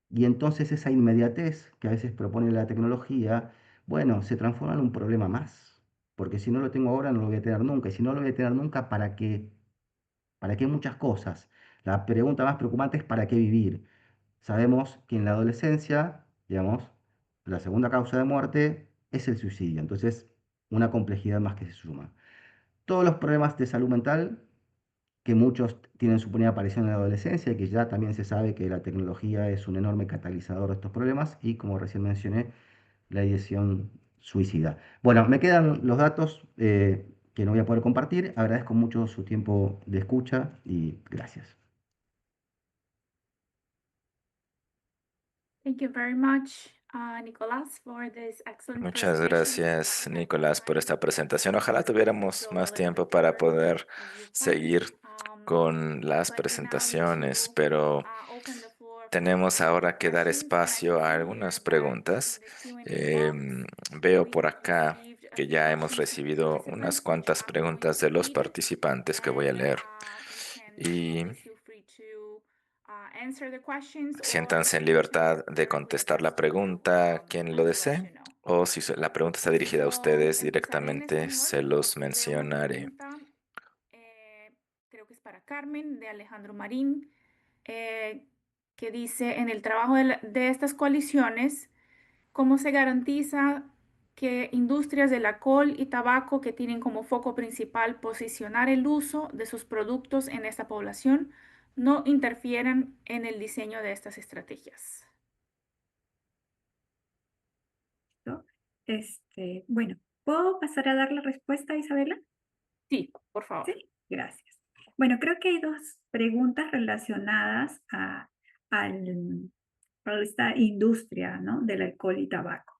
Y entonces esa inmediatez que a veces propone la tecnología, bueno, se transforma en un problema más. porque si no lo tengo ahora no lo voy a tener nunca, y si no lo voy a tener nunca, ¿para qué? ¿Para qué muchas cosas? La pregunta más preocupante es ¿para qué vivir? Sabemos que en la adolescencia, digamos, la segunda causa de muerte es el suicidio, entonces una complejidad más que se suma. Todos los problemas de salud mental, que muchos tienen su primera aparición en la adolescencia y que ya también se sabe que la tecnología es un enorme catalizador de estos problemas y como recién mencioné, la ideación suicida. Bueno, me quedan los datos que no voy a poder compartir. Agradezco mucho su tiempo de escucha y gracias. Thank you very much, Nicolás, for this excellent Muchas presentation. gracias, Nicolás, por esta presentación. Ojalá tuviéramos más tiempo para poder seguir con las presentaciones, pero tenemos ahora que dar espacio a algunas preguntas. Veo por acá que ya hemos recibido unas cuantas preguntas de los participantes que voy a leer. Y siéntanse en libertad de contestar la pregunta quien lo desee, o si la pregunta está dirigida a ustedes directamente, se los mencionaré. Creo que es para Carmen, de Alejandro Marín, que dice, en el trabajo de estas coaliciones, ¿cómo se garantiza que industrias del alcohol y tabaco que tienen como foco principal posicionar el uso de sus productos en esta población no interfieran en el diseño de estas estrategias? ¿No? Bueno, ¿puedo pasar a dar la respuesta, Isabela? Sí, por favor. Sí, gracias. Bueno, creo que hay dos preguntas relacionadas a esta industria, ¿no? Del alcohol y tabaco.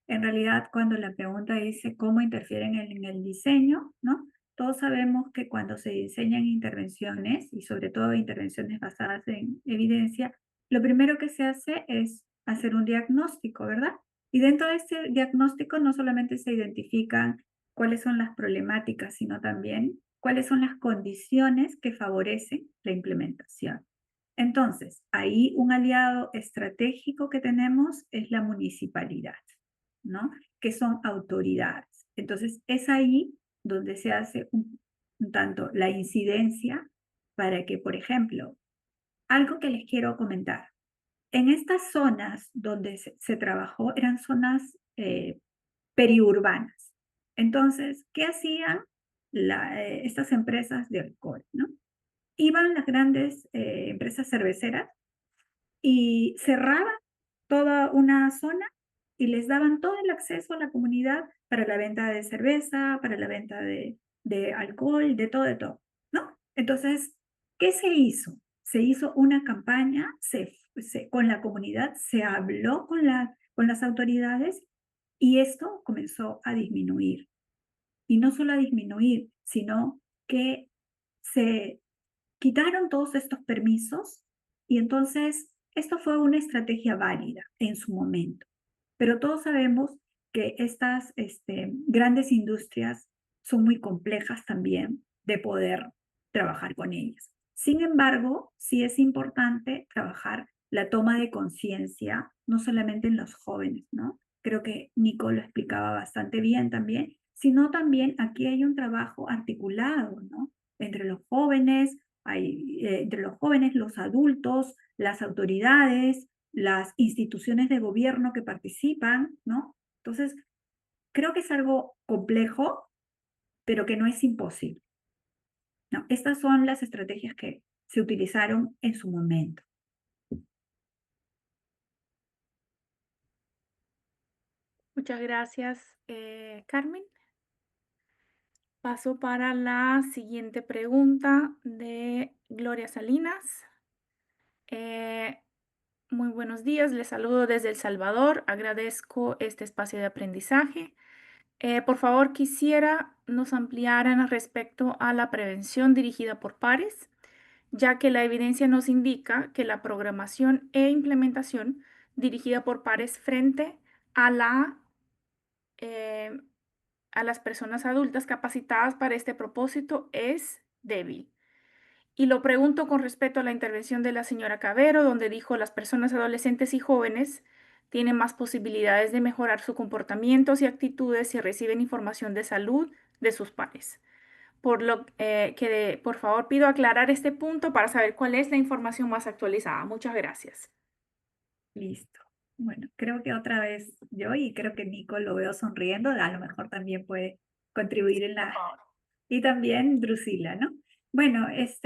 En realidad, cuando la pregunta dice cómo interfieren en el diseño, ¿no? Todos sabemos que cuando se diseñan intervenciones, y sobre todo intervenciones basadas en evidencia, lo primero que se hace es hacer un diagnóstico, ¿verdad? Y dentro de este diagnóstico no solamente se identifican cuáles son las problemáticas, sino también cuáles son las condiciones que favorecen la implementación. Entonces, ahí un aliado estratégico que tenemos es la municipalidad, ¿no? Que son autoridades. Entonces, es ahí donde se hace un tanto la incidencia para que, por ejemplo, algo que les quiero comentar. En estas zonas donde se trabajó eran zonas periurbanas. Entonces, ¿qué hacían estas empresas de alcohol, ¿no? Iban las grandes empresas cerveceras y cerraban toda una zona y les daban todo el acceso a la comunidad para la venta de cerveza, para la venta de alcohol, de todo, ¿no? Entonces, ¿qué se hizo? Se hizo una campaña con la comunidad, se habló con las autoridades y esto comenzó a disminuir. Y no solo a disminuir, sino que se quitaron todos estos permisos y entonces esto fue una estrategia válida en su momento. Pero todos sabemos que estas grandes industrias son muy complejas también de poder trabajar con ellas. Sin embargo, sí es importante trabajar la toma de conciencia, no solamente en los jóvenes, ¿no? Creo que Nico lo explicaba bastante bien también, sino también aquí hay un trabajo articulado, ¿no? Entre los jóvenes, entre los jóvenes, los adultos, las autoridades, las instituciones de gobierno que participan, ¿no? Entonces, creo que es algo complejo, pero que no es imposible. ¿No? Estas son las estrategias que se utilizaron en su momento. Muchas gracias, Carmen. Paso para la siguiente pregunta de Gloria Salinas. Muy buenos días, les saludo desde El Salvador, agradezco este espacio de aprendizaje. Por favor, quisiera nos ampliaran respecto a la prevención dirigida por pares, ya que la evidencia nos indica que la programación e implementación dirigida por pares frente a eh, a las personas adultas capacitadas para este propósito es débil. Y lo pregunto con respecto a la intervención de la señora Cabero, donde dijo las personas adolescentes y jóvenes tienen más posibilidades de mejorar sus comportamientos y actitudes si reciben información de salud de sus pares. Por favor, pido aclarar este punto para saber cuál es la información más actualizada. Muchas gracias. Listo. Bueno, creo que otra vez yo y creo que Nico lo veo sonriendo, a lo mejor también puede contribuir en la... Y también Drusila, ¿no? Bueno, es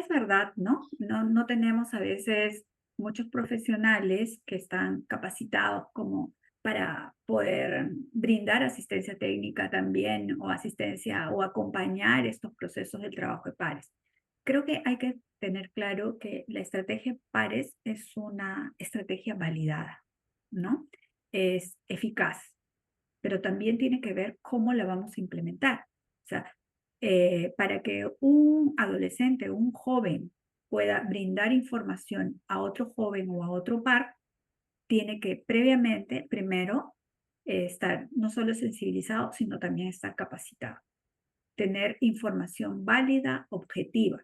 verdad, ¿no? No tenemos a veces muchos profesionales que están capacitados como para poder brindar asistencia técnica también o asistencia o acompañar estos procesos del trabajo de pares. Creo que hay que tener claro que la estrategia pares es una estrategia validada, ¿no? Es eficaz, pero también tiene que ver cómo la vamos a implementar. O sea, para que un adolescente o un joven pueda brindar información a otro joven o a otro par, tiene que previamente, primero, estar no solo sensibilizado, sino también estar capacitado. Tener información válida, objetiva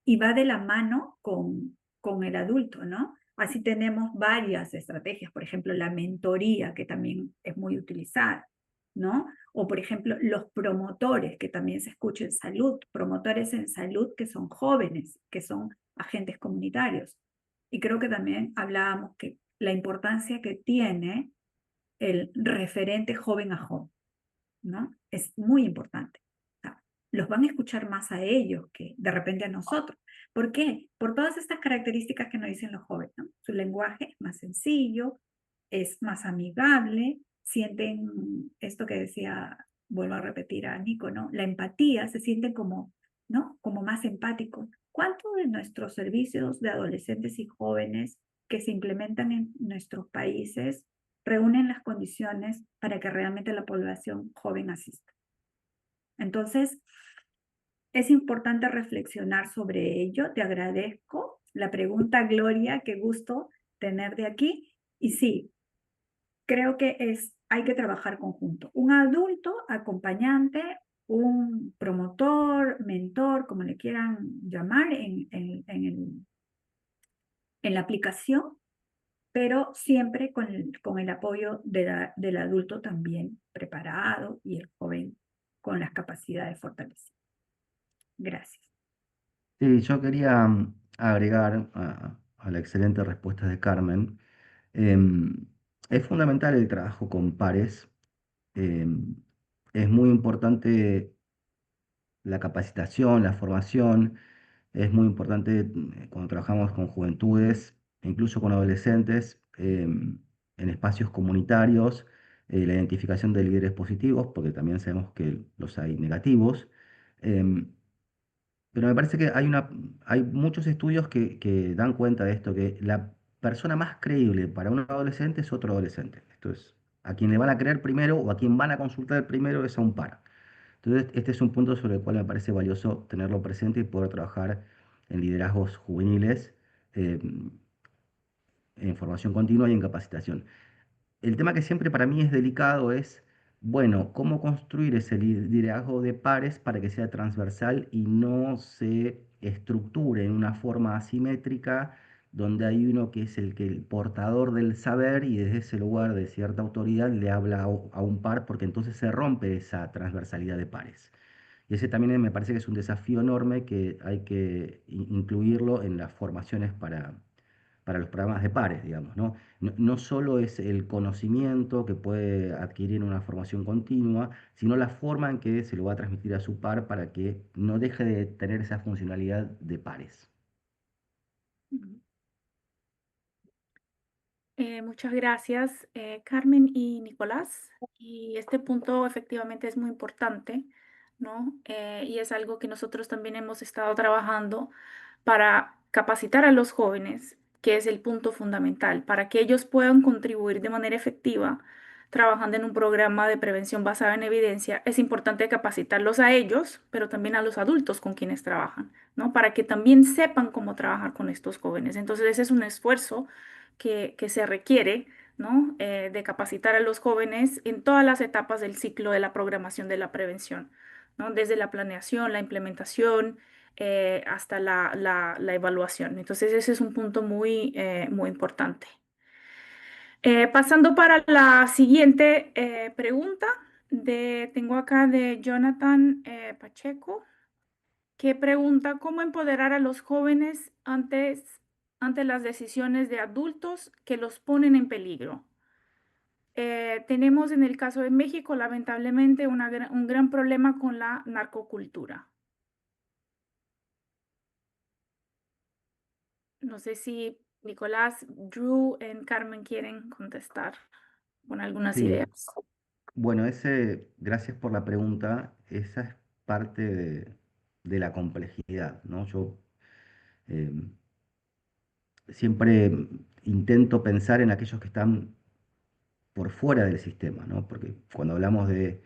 y va de la mano con el adulto, ¿no? Así tenemos varias estrategias, por ejemplo, la mentoría, que también es muy utilizada, ¿no? O, por ejemplo, los promotores, que también se escucha en salud, promotores en salud que son jóvenes, que son agentes comunitarios. Y creo que también hablábamos que la importancia que tiene el referente joven a joven, ¿no? Es muy importante. O sea, los van a escuchar más a ellos que de repente a nosotros. ¿Por qué? Por todas estas características que nos dicen los jóvenes, ¿no? Su lenguaje es más sencillo, es más amigable, sienten esto que decía, vuelvo a repetir a Nico, ¿no? La empatía, se sienten como, ¿no? Como más empáticos. ¿Cuántos de nuestros servicios de adolescentes y jóvenes que se implementan en nuestros países reúnen las condiciones para que realmente la población joven asista? Entonces, es importante reflexionar sobre ello. Te agradezco la pregunta, Gloria, qué gusto tenerte aquí. Y sí, creo que hay que trabajar conjunto. Un adulto acompañante, un promotor, mentor, como le quieran llamar en la aplicación, pero siempre con el apoyo del adulto también preparado y el joven con las capacidades fortalecidas. Gracias. Sí, yo quería agregar a la excelente respuesta de Carmen. em, es fundamental el trabajo con pares. Es muy importante la capacitación, la formación. Es muy importante cuando trabajamos con juventudes, e incluso con adolescentes, en espacios comunitarios, la identificación de líderes positivos, porque también sabemos que los hay negativos. em, pero me parece que hay muchos estudios que dan cuenta de esto, que la persona más creíble para un adolescente es otro adolescente. Esto es, a quien le van a creer primero o a quien van a consultar primero es a un par. Entonces, este es un punto sobre el cual me parece valioso tenerlo presente y poder trabajar en liderazgos juveniles, eh, en formación continua y en capacitación. El tema que siempre para mí es delicado es, bueno, cómo construir ese liderazgo de pares para que sea transversal y no se estructure en una forma asimétrica donde hay uno que es el portador del saber y desde ese lugar de cierta autoridad le habla a un par porque entonces se rompe esa transversalidad de pares. Y ese también me parece que es un desafío enorme que hay que incluirlo en las formaciones para los programas de pares, digamos, ¿no? No solo es el conocimiento que puede adquirir en una formación continua, sino la forma en que se lo va a transmitir a su par para que no deje de tener esa funcionalidad de pares. Muchas gracias, Carmen y Nicolás. Y este punto efectivamente es muy importante, ¿no? Y es algo que nosotros también hemos estado trabajando para capacitar a los jóvenes, que es el punto fundamental, para que ellos puedan contribuir de manera efectiva trabajando en un programa de prevención basado en evidencia. Es importante capacitarlos a ellos, pero también a los adultos con quienes trabajan, ¿no? Para que también sepan cómo trabajar con estos jóvenes. Entonces, ese es un esfuerzo que se requiere, ¿no? De capacitar a los jóvenes en todas las etapas del ciclo de la programación de la prevención, ¿no? Desde la planeación, la implementación, hasta la evaluación. Entonces, ese es un punto muy importante. Pasando para la siguiente pregunta, tengo acá de Jonathan Pacheco, que pregunta cómo empoderar a los jóvenes ante las decisiones de adultos que los ponen en peligro. Tenemos en el caso de México, lamentablemente, un gran problema con la narcocultura. No sé si Nicolás, Drew y Carmen quieren contestar con algunas Sí, ideas. bueno, gracias por la pregunta. Esa es parte de la complejidad, ¿no? Yo eh, siempre intento pensar en aquellos que están por fuera del sistema, ¿no? Porque cuando hablamos de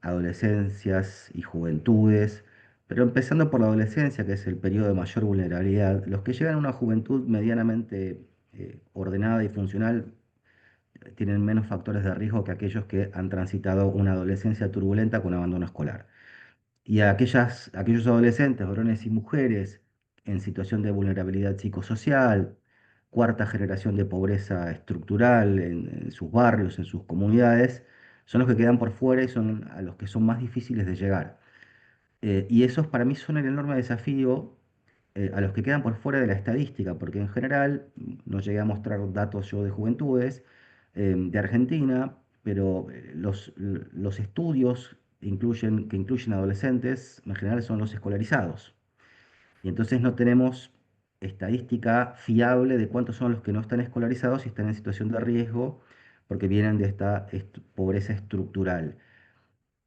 adolescencias y juventudes, pero empezando por la adolescencia, que es el periodo de mayor vulnerabilidad, los que llegan a una juventud medianamente ordenada y funcional tienen menos factores de riesgo que aquellos que han transitado una adolescencia turbulenta con abandono escolar. Y a aquellos adolescentes, varones y mujeres en situación de vulnerabilidad psicosocial, cuarta generación de pobreza estructural en sus barrios, en sus comunidades, son los que quedan por fuera y son a los que son más difíciles de llegar. Y esos para mí son el enorme desafío a los que quedan por fuera de la estadística, porque en general no llegué a mostrar datos yo de juventudes de Argentina, pero los estudios que incluyen adolescentes en general son los escolarizados. Y entonces no tenemos estadística fiable de cuántos son los que no están escolarizados y están en situación de riesgo porque vienen de esta pobreza estructural.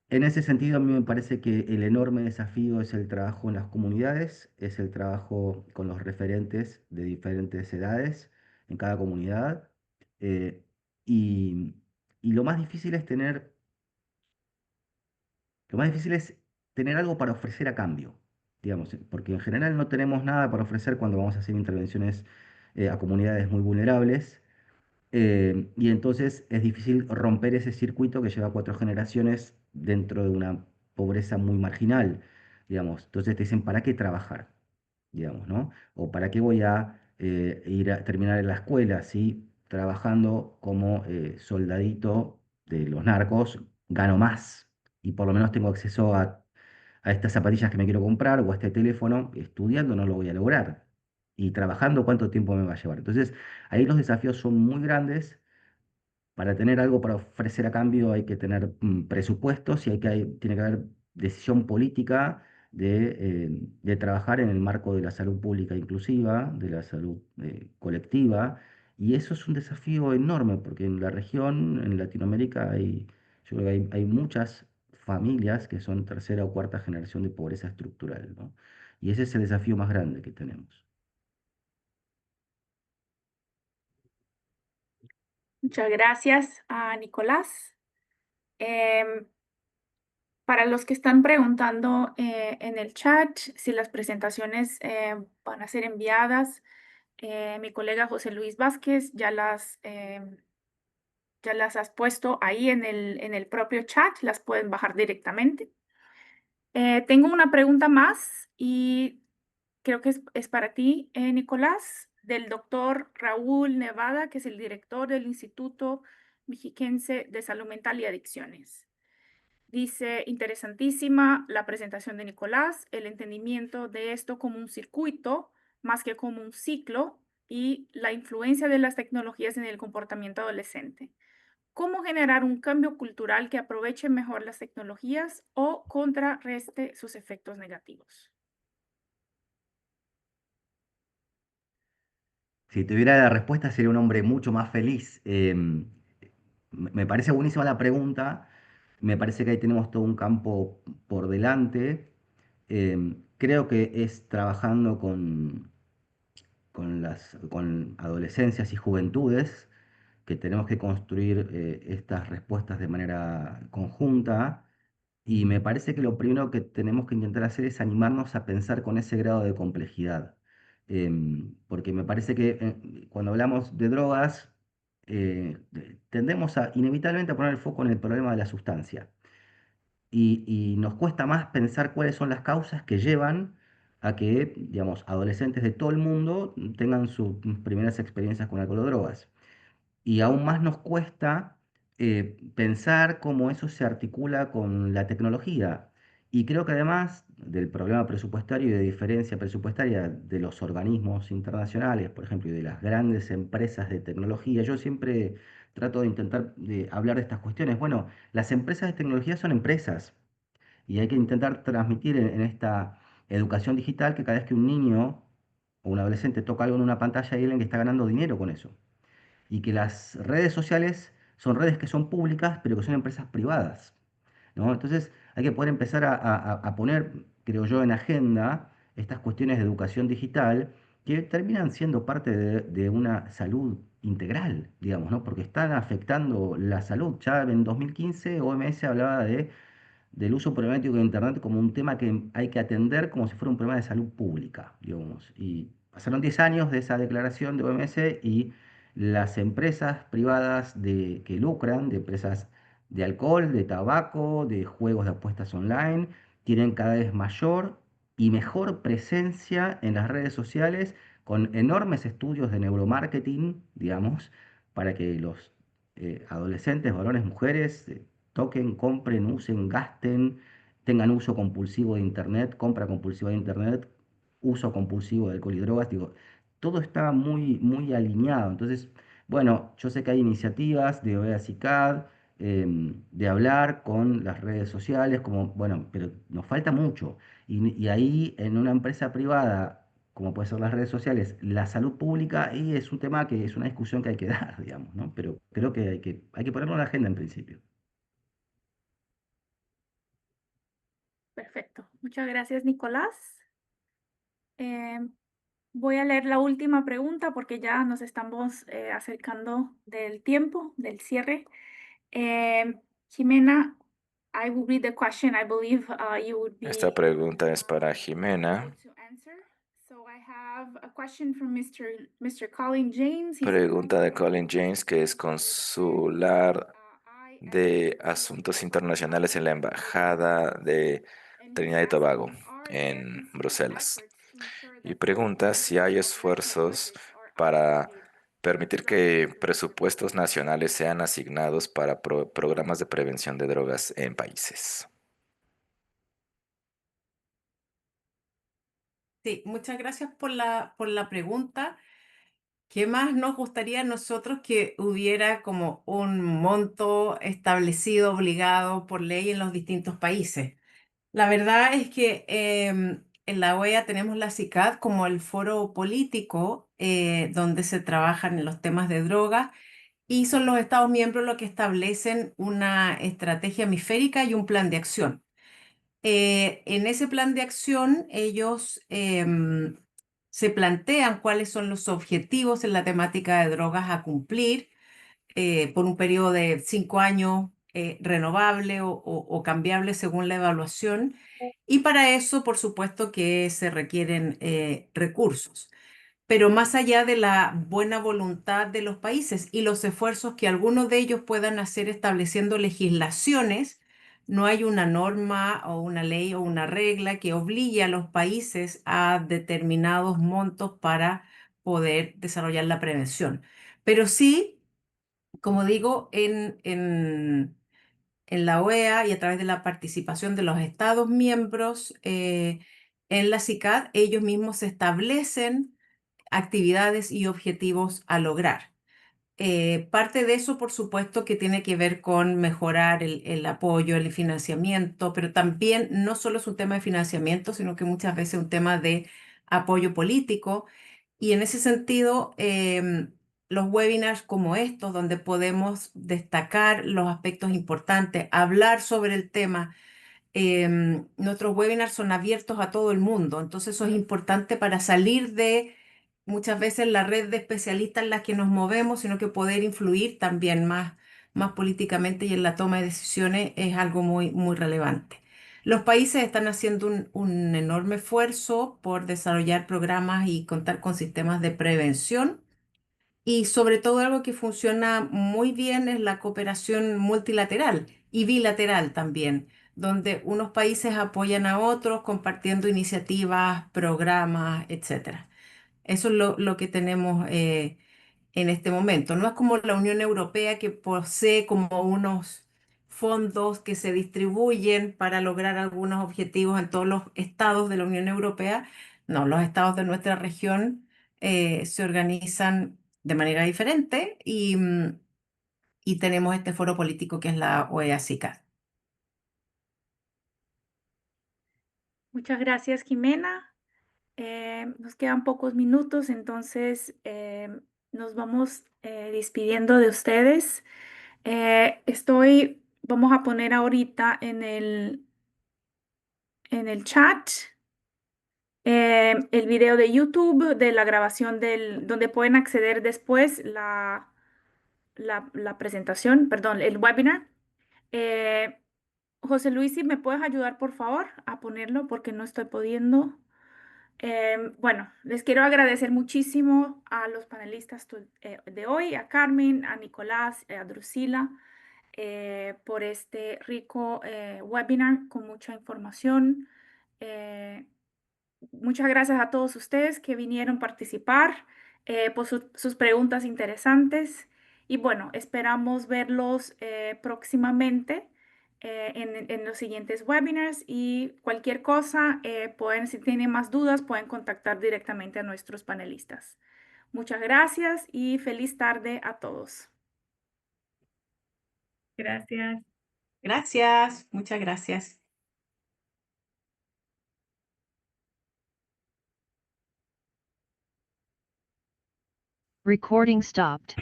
En ese sentido, a mí me parece que el enorme desafío es el trabajo en las comunidades, es el trabajo con los referentes de diferentes edades en cada comunidad. eh, y, y lo más difícil es tener algo para ofrecer a cambio, digamos, porque en general no tenemos nada para ofrecer cuando vamos a hacer intervenciones a comunidades muy vulnerables. Y entonces es difícil romper ese circuito que lleva 4 generaciones dentro de una pobreza muy marginal, digamos. Entonces te dicen, ¿para qué trabajar? Digamos, ¿no? O ¿para qué voy a ir a terminar en la escuela si trabajando como soldadito de los narcos gano más y por lo menos tengo acceso a estas zapatillas que me quiero comprar o a este teléfono? Estudiando no lo voy a lograr. Y trabajando, ¿cuánto tiempo me va a llevar? Entonces, ahí los desafíos son muy grandes. Para tener algo para ofrecer a cambio hay que tener presupuestos y tiene que haber decisión política de trabajar en el marco de la salud pública inclusiva, de la salud colectiva. Y eso es un desafío enorme porque en la región, en Latinoamérica, yo creo que hay muchas familias que son tercera o cuarta generación de pobreza estructural, ¿no? Y ese es el desafío más grande que tenemos. Muchas gracias a Nicolás. Em, para los que están preguntando en el chat si las presentaciones van a ser enviadas, mi colega José Luis Vázquez ya las has puesto ahí en el propio chat, las pueden bajar directamente. Tengo una pregunta más y creo que es para ti, Nicolás, del doctor Raúl Nevada, que es el director del Instituto Mexiquense de Salud Mental y Adicciones. Dice, interesantísima la presentación de Nicolás, el entendimiento de esto como un circuito más que como un ciclo y la influencia de las tecnologías en el comportamiento adolescente. ¿Cómo generar un cambio cultural que aproveche mejor las tecnologías o contrarreste sus efectos negativos? Si tuviera la respuesta sería un hombre mucho más feliz. Me parece buenísima la pregunta. Me parece que ahí tenemos todo un campo por delante. Creo que es trabajando con adolescencias y juventudes que tenemos que construir estas respuestas de manera conjunta. Y me parece que lo primero que tenemos que intentar hacer es animarnos a pensar con ese grado de complejidad. Porque me parece que cuando hablamos de drogas, tendemos inevitablemente a poner el foco en el problema de la sustancia. Y nos cuesta más pensar cuáles son las causas que llevan a que, digamos, adolescentes de todo el mundo tengan sus primeras experiencias con alcohol o drogas. y aún más nos cuesta pensar cómo eso se articula con la tecnología. Y creo que además del problema presupuestario y de diferencia presupuestaria de los organismos internacionales, por ejemplo, y de las grandes empresas de tecnología, yo siempre trato de intentar hablar de estas cuestiones. Bueno, las empresas de tecnología son empresas y hay que intentar transmitir en esta educación digital que cada vez que un niño o un adolescente toca algo en una pantalla hay alguien que está ganando dinero con eso y que las redes sociales son redes que son públicas, pero que son empresas privadas, ¿no? Entonces hay que poder empezar a poner, creo yo, en agenda estas cuestiones de educación digital que terminan siendo parte de una salud integral, digamos, ¿no? Porque están afectando la salud. Ya en 2015 OMS hablaba del uso problemático de Internet como un tema que hay que atender como si fuera un problema de salud pública, digamos. Y pasaron 10 años de esa declaración de OMS y las empresas privadas que lucran, de empresas de alcohol, de tabaco, de juegos de apuestas online, tienen cada vez mayor y mejor presencia en las redes sociales con enormes estudios de neuromarketing, digamos, para que los adolescentes, varones, mujeres, toquen, compren, usen, gasten, tengan uso compulsivo de Internet, compra compulsiva de Internet, uso compulsivo de alcohol y drogas, digo, todo está muy, muy alineado. Entonces, bueno, yo sé que hay iniciativas de OEA CICAD, de hablar con las redes sociales, como, bueno, pero nos falta mucho. Y ahí en una empresa privada, como puede ser las redes sociales, la salud pública, y es un tema que es una discusión que hay que dar, digamos, ¿no? Pero creo que hay que ponerlo en la agenda en principio. Perfecto. Muchas gracias, Nicolás. Voy a leer la última pregunta porque ya nos estamos acercando del tiempo, del cierre. Jimena, I will read the question. I believe you would be Esta pregunta es para able Jimena. to answer. So I have a question from Mr. Colin James. He's a Pregunta de consular Colin James, que es consular de Asuntos Internacionales en la Embajada de Trinidad y Tobago en Bruselas. Y pregunta si hay esfuerzos para permitir que presupuestos nacionales sean asignados para programas de prevención de drogas en países. Sí, muchas gracias por la pregunta. ¿Qué más nos gustaría a nosotros que hubiera como un monto establecido, obligado por ley en los distintos países? La verdad es que en la OEA tenemos la CICAD como el foro político donde se trabajan en los temas de drogas y son los Estados miembros los que establecen una estrategia hemisférica y un plan de acción. En ese plan de acción, ellos se plantean cuáles son los objetivos en la temática de drogas a cumplir por un periodo de 5 años, renovable o cambiable según la evaluación. Y para eso, por supuesto, que se requieren recursos. Pero más allá de la buena voluntad de los países y los esfuerzos que algunos de ellos puedan hacer estableciendo legislaciones, no hay una norma o una ley o una regla que obligue a los países a determinados montos para poder desarrollar la prevención. Pero sí, como digo, en la OEA y a través de la participación de los Estados miembros en la CICAD, ellos mismos establecen actividades y objetivos a lograr. Parte de eso, por supuesto, que tiene que ver con mejorar el apoyo, el financiamiento, pero también no solo es un tema de financiamiento, sino que muchas veces es un tema de apoyo político. Y en ese sentido, los webinars como estos, donde podemos destacar los aspectos importantes, hablar sobre el tema, nuestros webinars son abiertos a todo el mundo, entonces eso es importante para salir de muchas veces la red de especialistas en la que nos movemos, sino que poder influir también más políticamente y en la toma de decisiones es algo muy, muy relevante. Los países están haciendo un enorme esfuerzo por desarrollar programas y contar con sistemas de prevención. Y sobre todo algo que funciona muy bien es la cooperación multilateral y bilateral también, donde unos países apoyan a otros compartiendo iniciativas, programas, etcétera. Eso es lo que tenemos en este momento. No es como la Unión Europea que posee como unos fondos que se distribuyen para lograr algunos objetivos en todos los estados de la Unión Europea. No, los estados de nuestra región se organizan de manera diferente y tenemos este foro político que es la OEA-CICAD. Muchas gracias, Jimena. Nos quedan pocos minutos, entonces nos vamos despidiendo de ustedes. Vamos a poner ahorita en el chat el video de YouTube de la grabación donde pueden acceder después la presentación, perdón, el webinar. José Luis, si me puedes ayudar, por favor, a ponerlo porque no estoy pudiendo. Bueno, les quiero agradecer muchísimo a los panelistas de hoy, a Carmen, a Nicolás, a Drusila, por este rico webinar con mucha información. Muchas gracias a todos ustedes que vinieron a participar, por sus preguntas interesantes. Y bueno, esperamos verlos próximamente en los siguientes webinars. Y cualquier cosa, si tienen más dudas, pueden contactar directamente a nuestros panelistas. Muchas gracias y feliz tarde a todos. Gracias. Gracias, muchas gracias. Recording stopped.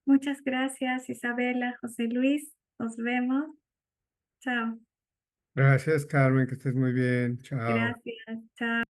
Muchas gracias, Isabela, José Luis. Nos vemos. Chao. Gracias, Carmen, que estés muy bien. Chao. Gracias. Chao.